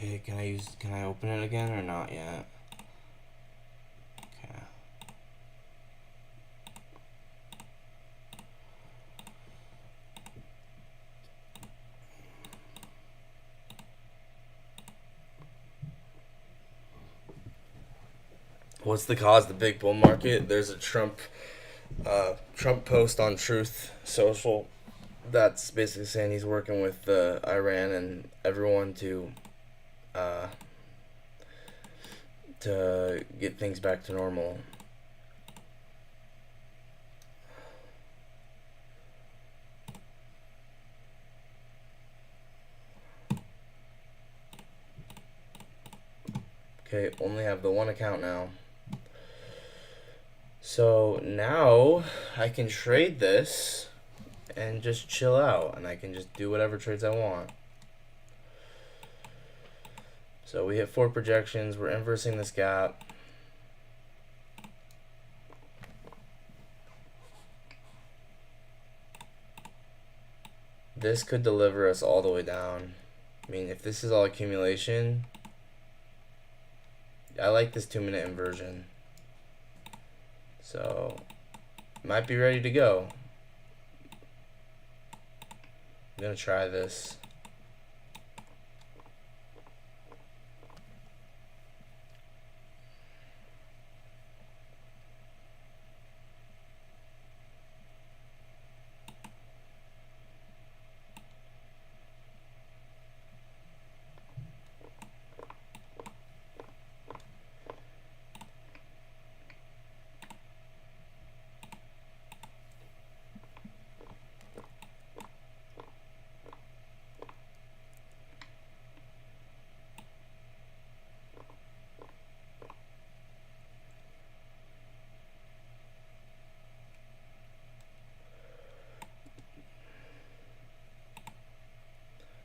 [SPEAKER 1] Okay, can I open it again or not yet? Okay. What's the cause of the big bull market? There's a Trump post on Truth Social that's basically saying he's working with Iran and everyone uh, to get things back to normal. Okay, only have the one account now. So now I can trade this and just chill out, and I can just do whatever trades I want. So we hit 4 projections. We're inversing this gap. This could deliver us all the way down. I mean, if this is all accumulation, I like this 2-minute inversion. So, might be ready to go. I'm gonna try this.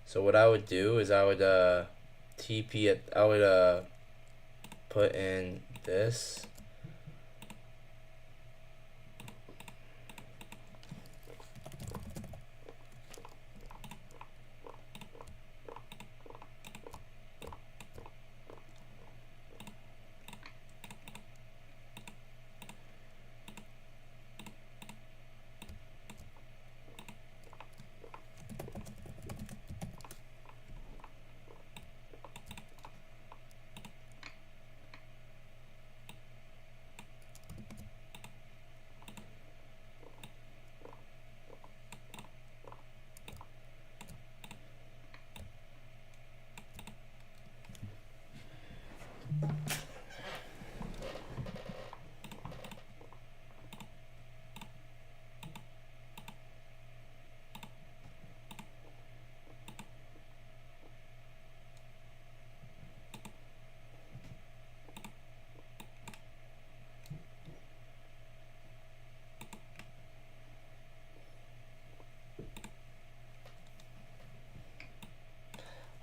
[SPEAKER 1] So what I would do is I would TP it. I would put in this.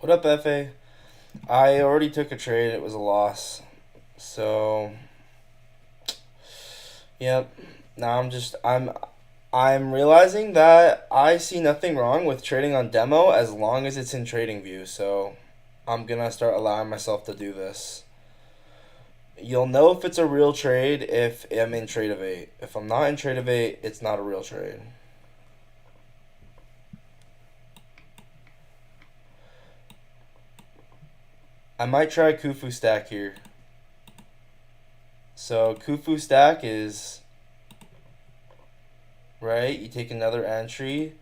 [SPEAKER 1] What up, FA? I already took a trade. It was a loss. So, yep. Now I'm realizing that I see nothing wrong with trading on demo as long as it's in trading view. So, I'm gonna start allowing myself to do this. You'll know if it's a real trade if I'm in Trade of 8. If I'm not in Trade of 8, it's not a real trade. I might try Kufu stack here. So Kufu stack is right. You take another entry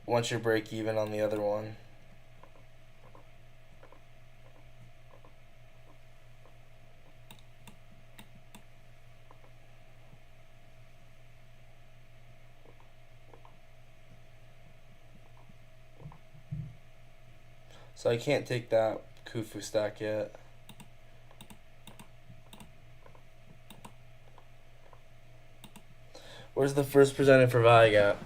[SPEAKER 1] once you break even on the other one. So I can't take that Kufu stack yet. Where's the first presented for VAG at?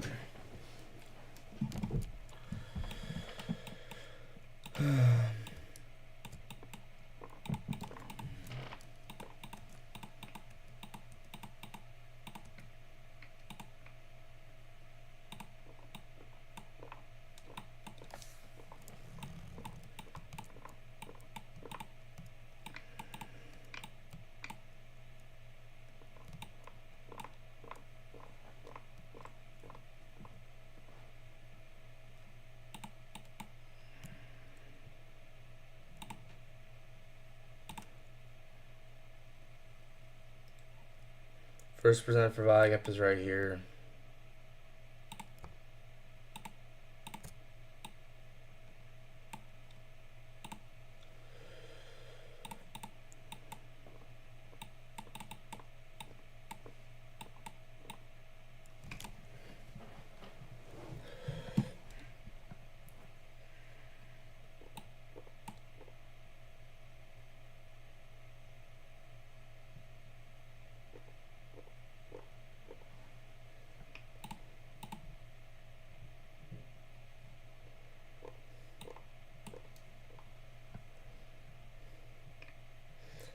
[SPEAKER 1] First presented for VAG up is right here.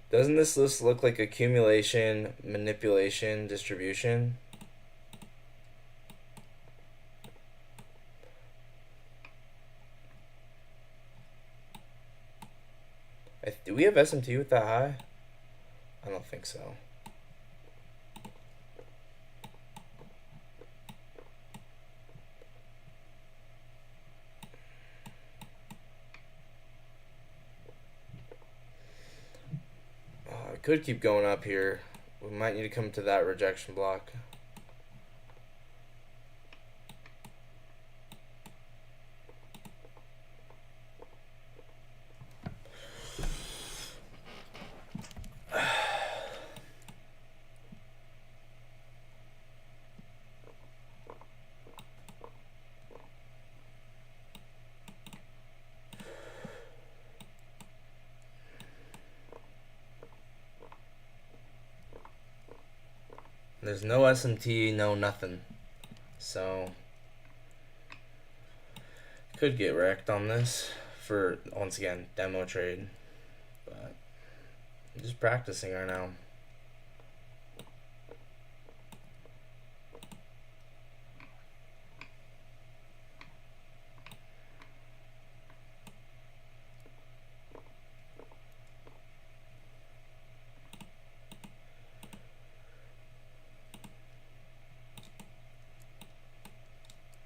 [SPEAKER 1] Doesn't this list look like accumulation, manipulation, distribution? Do we have SMT with that high? I don't think so. I could keep going up here. We might need to come to that rejection block. There's no SMT, no nothing. So, could get wrecked on this for, once again, demo trade. But, I'm just practicing right now.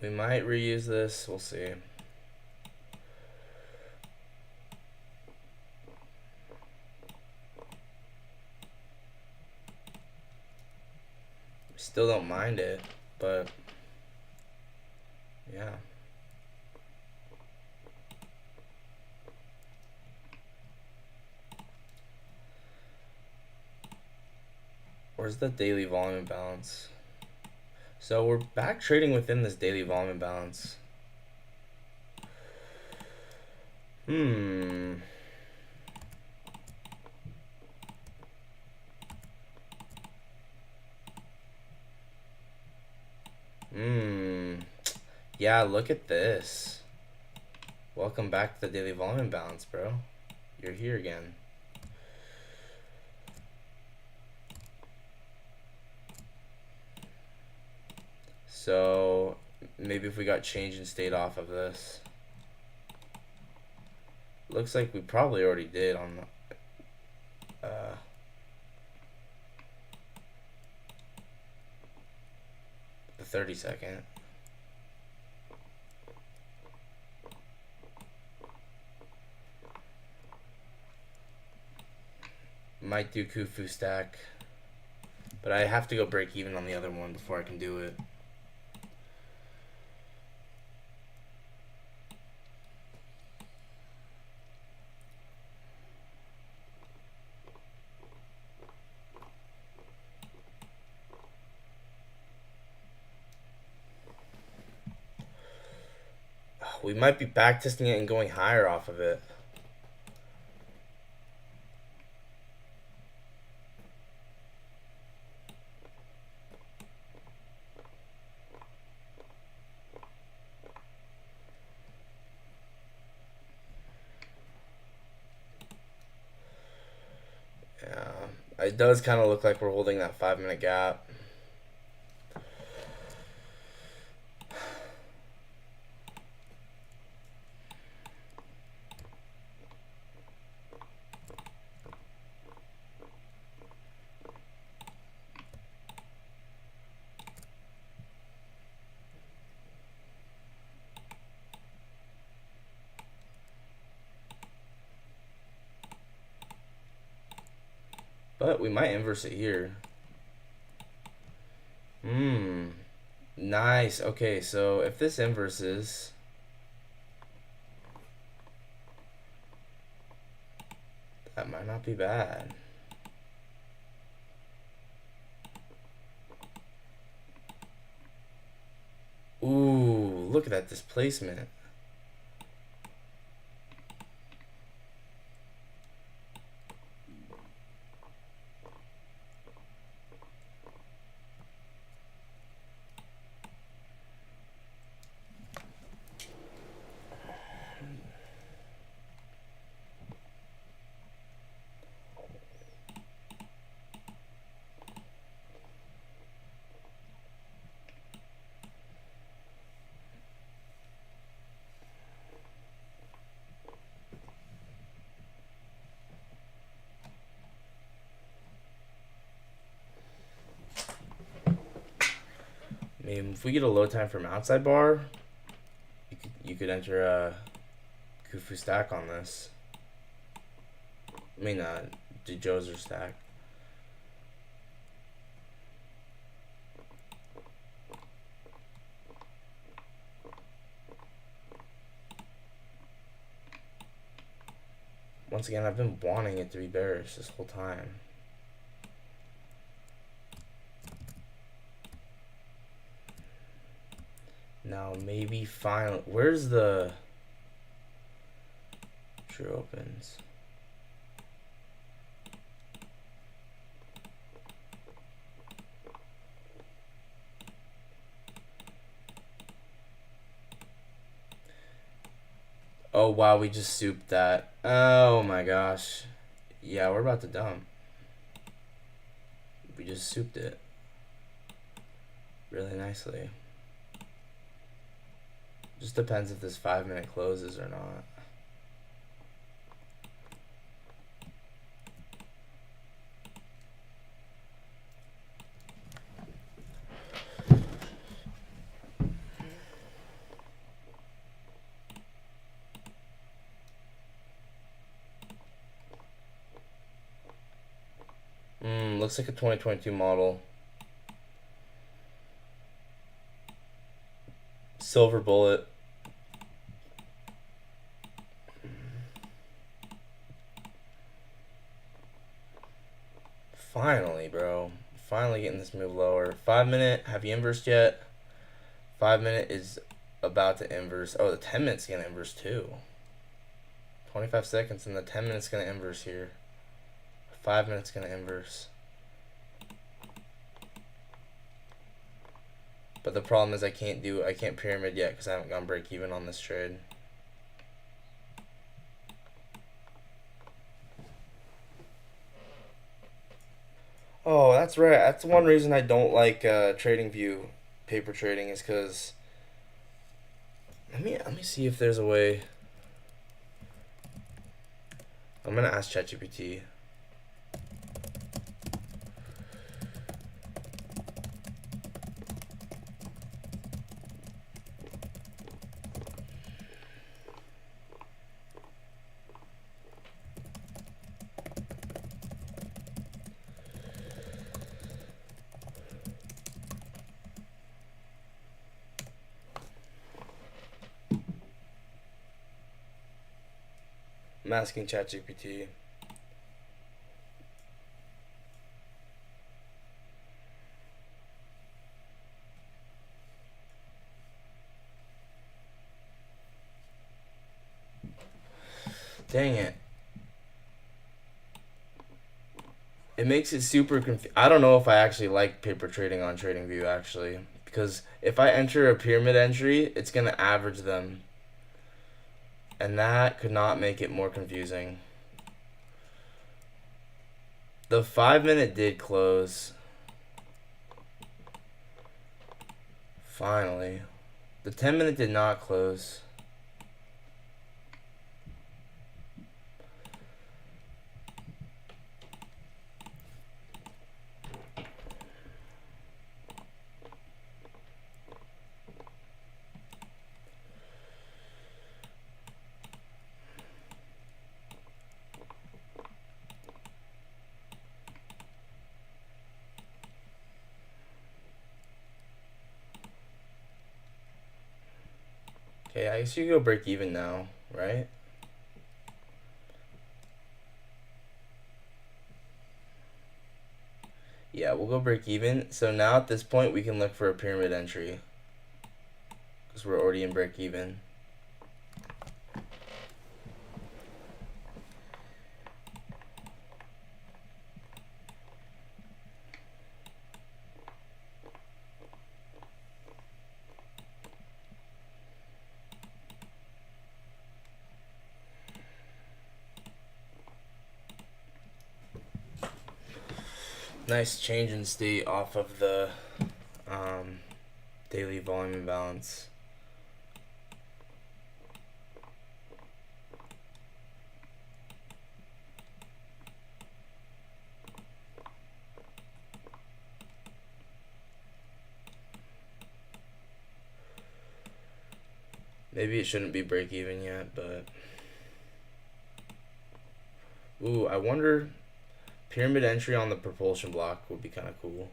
[SPEAKER 1] We might reuse this, we'll see. Still don't mind it, but yeah. Where's the daily volume balance? So we're back trading within this daily volume balance. Yeah, look at this. Welcome back to the Daily Volume Balance, bro. You're here again. So maybe if we got change in state off of this. Looks like we probably already did on the 30-second. Might do Khufu stack, but I have to go break even on the other one before I can do it. We might be backtesting it and going higher off of it. Yeah, it does kind of look like we're holding that 5-minute gap. But we might inverse it here. Nice. Okay, so if this inverses, that might not be bad. Ooh, look at that displacement. I mean, if we get a low time from outside bar, you could enter a Khufu stack on this. I mean, DeJoser stack. Once again, I've been wanting it to be bearish this whole time. Now maybe finally, where's the true opens? Oh wow, we just souped that. Oh my gosh. Yeah, we're about to dump. We just souped it really nicely. Just depends if this 5-minute closes or not. Looks like a 2022 model. Silver bullet. Finally, bro. Finally getting this move lower. 5-minute, have you inversed yet? 5-minute is about to inverse. Oh, the 10-minute's gonna inverse too. 25 seconds and the 10 minutes gonna inverse here. 5 minutes gonna inverse. But the problem is I can't pyramid yet because I haven't gone break even on this trade. Oh, that's right. That's one reason I don't like TradingView paper trading is because let me see if there's a way. I'm gonna ask ChatGPT. I'm asking ChatGPT. Dang it. It makes it super I don't know if I actually like paper trading on TradingView actually, because if I enter a pyramid entry, it's gonna average them, and that could not make it more confusing. The 5 minute did close. Finally. The 10 minute did not close. Okay, I guess you go break even now, right? Yeah, we'll go break even. So now at this point, we can look for a pyramid entry because we're already in break even. Nice change in state off of the um, daily volume imbalance. Maybe it shouldn't be break even yet, but ooh, I wonder pyramid entry on the propulsion block would be kind of cool.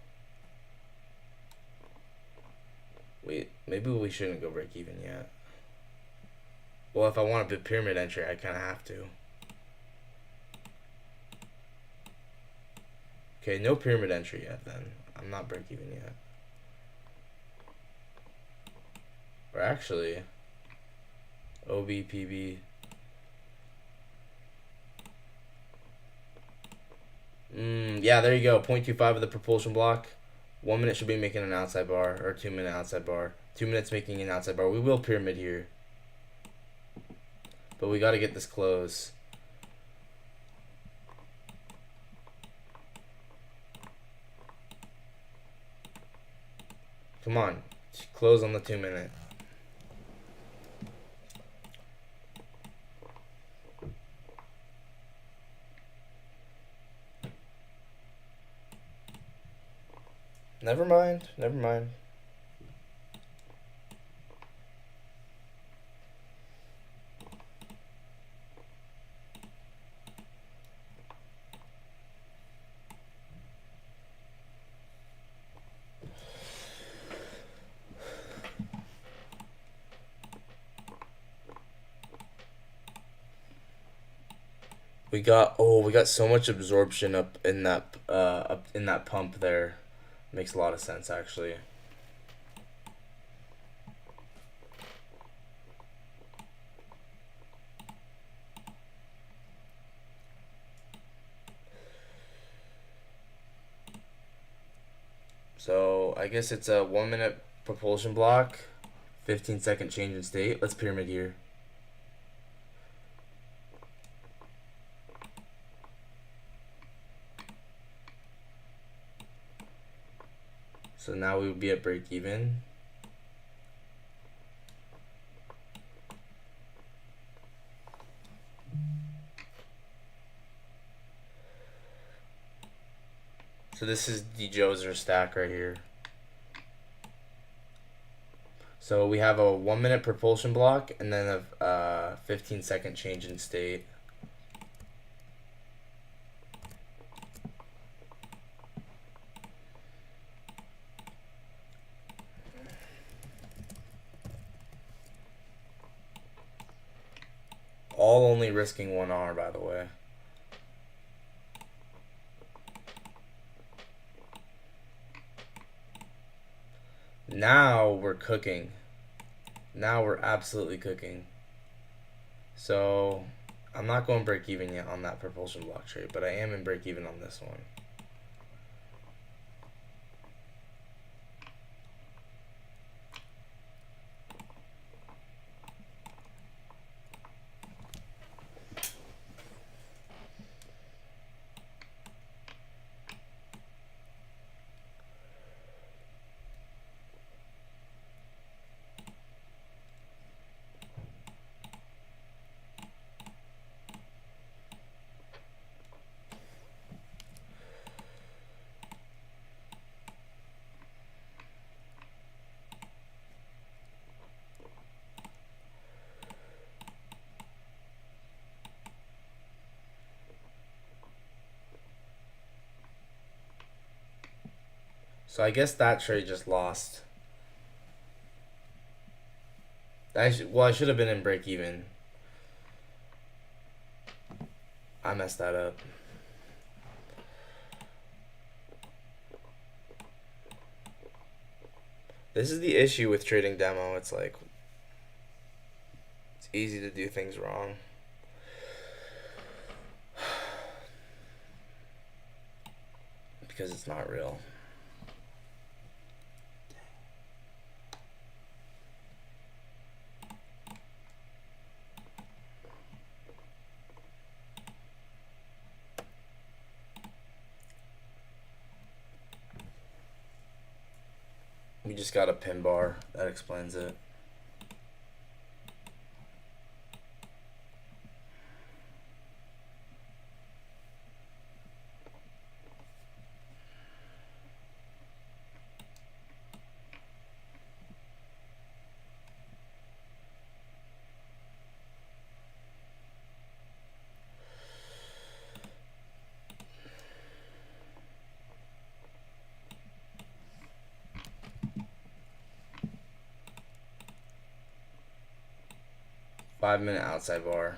[SPEAKER 1] Wait, maybe we shouldn't go break even yet. Well, if I want a pyramid entry, I kind of have to. Okay, no pyramid entry yet then. I'm not break even yet. Or actually, OBPB. Yeah, there you go. 0.25 of the propulsion block. 1 minute should be making an outside bar, or 2 minute outside bar. 2 minutes making an outside bar. We will pyramid here. But we got to get this close. Come on. Close on the 2 minute. Never mind. Never mind. We got so much absorption up in that pump there. Makes a lot of sense actually. So I guess it's a 1 minute propulsion block, 15-second change in state. Let's pyramid here. So now we would be at break even. So this is the Joser stack right here. So we have a 1 minute propulsion block and then a 15-second change in state. All only risking 1R, by the way. Now we're cooking. Now we're absolutely cooking. So I'm not going break even yet on that propulsion block trade, but I am in break even on this one. So I guess that trade just lost. I should have been in break even. I messed that up. This is the issue with trading demo. It's like, it's easy to do things wrong. Because it's not real. We just got a pin bar. That explains it. Five-minute outside bar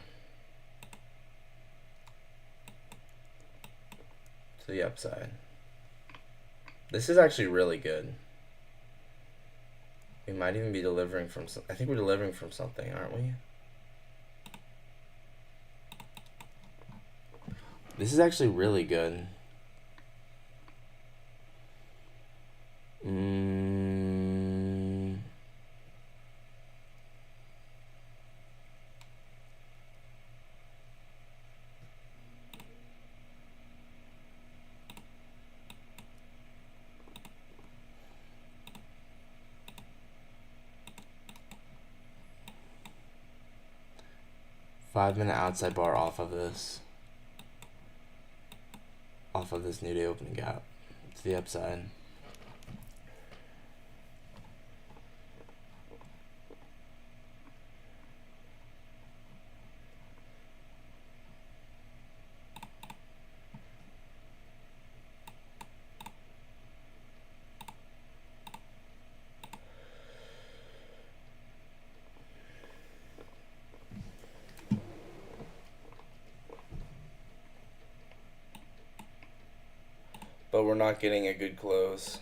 [SPEAKER 1] to the upside. This is actually really good. We might even be delivering from some. I think we're delivering from something, aren't we? This is actually really good. 5-minute outside bar off of this new day opening gap to the upside. But we're not getting a good close.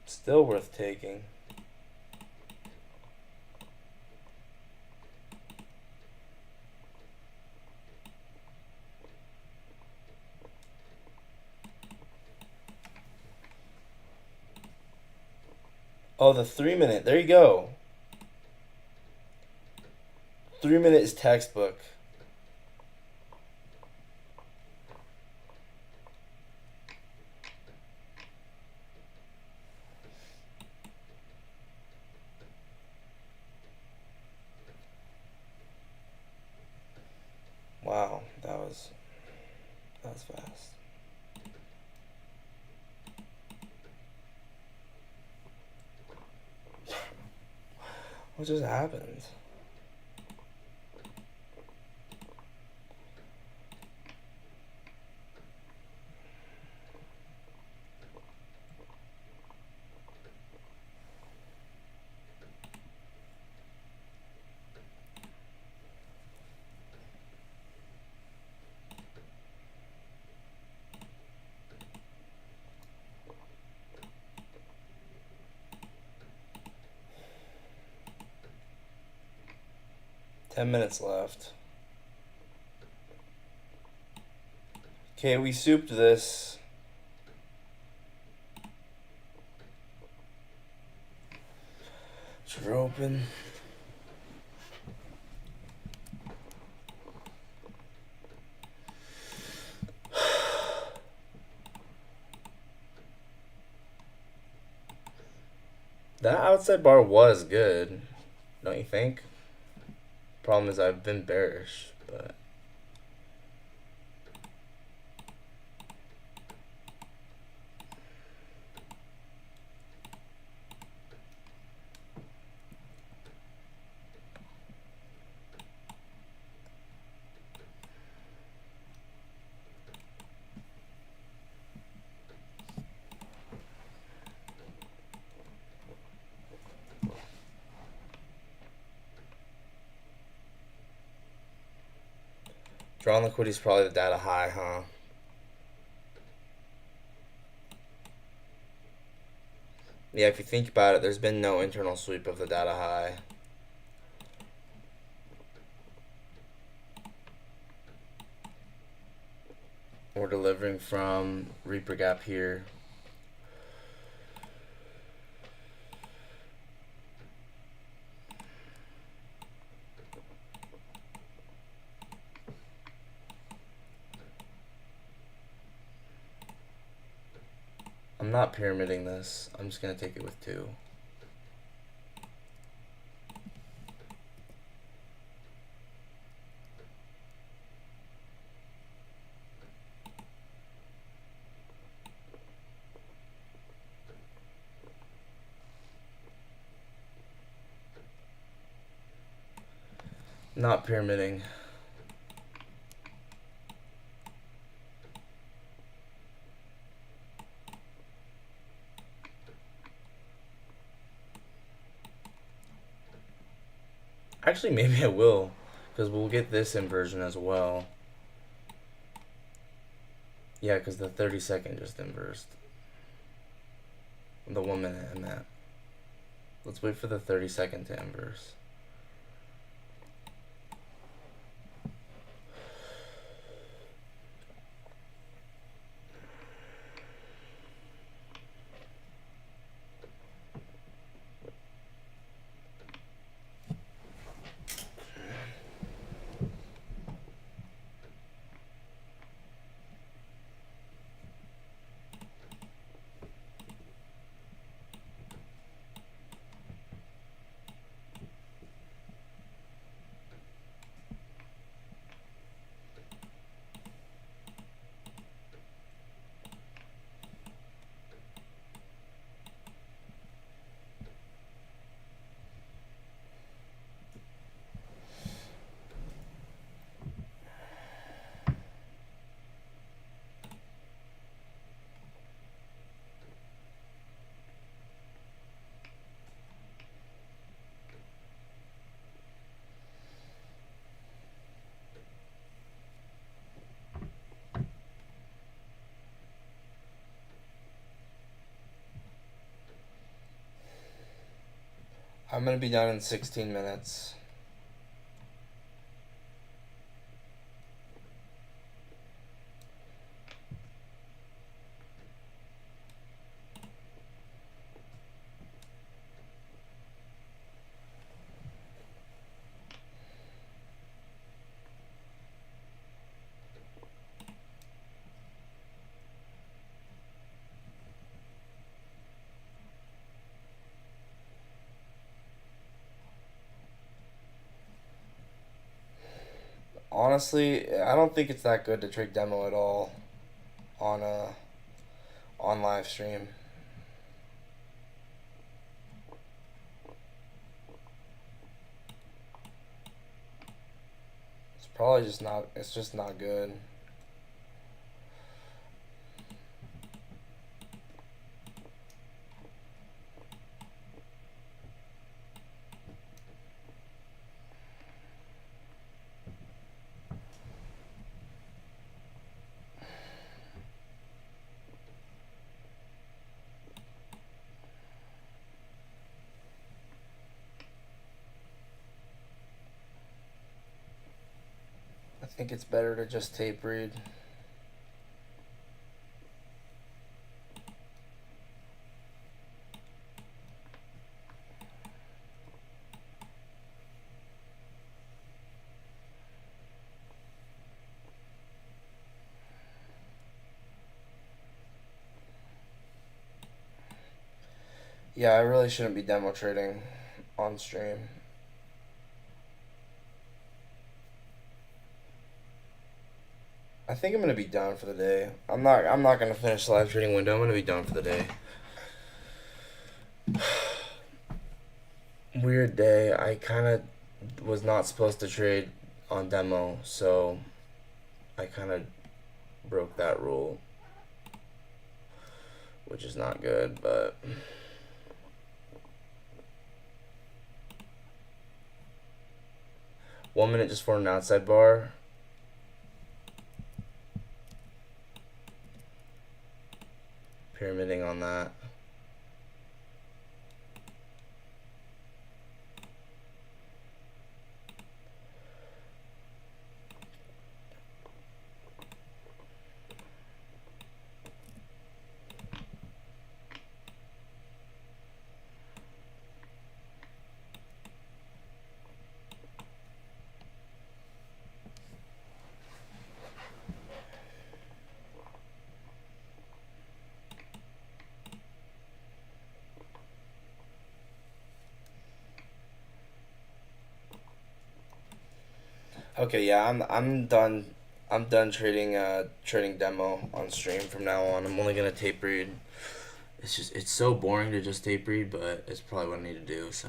[SPEAKER 1] Still worth taking. Oh, the 3 minute. There you go. 3 minute is textbook. Wow, that was fast. What just happened? Ten minutes left. Okay, we souped this. Should open. That outside bar was good, don't you think? Problem is I've been bearish, but drawn liquidity is probably the data high, huh? Yeah, if you think about it, there's been no internal sweep of the data high. We're delivering from Reaper Gap here. I'm not pyramiding this. I'm just going to take it with 2. Not pyramiding. Actually, maybe I will, because we'll get this inversion as well. Yeah, because the 30-second just inversed. The 1 minute and that. Let's wait for the 30-second to inverse. I'm going to be done in 16 minutes. Honestly, I don't think it's that good to trade demo at all on on live stream. It's probably just not. It's just not good. I think it's better to just tape read. Yeah, I really shouldn't be demo trading on stream. I think I'm gonna be done for the day. I'm not gonna finish the live trading window. I'm gonna be done for the day. Weird day. I kind of was not supposed to trade on demo, so I kind of broke that rule, which is not good, but 1 minute just for an outside bar. Pyramiding on that. Okay, yeah, I'm done. I'm done trading demo on stream from now on. I'm only gonna tape read. It's so boring to just tape read, but it's probably what I need to do. So.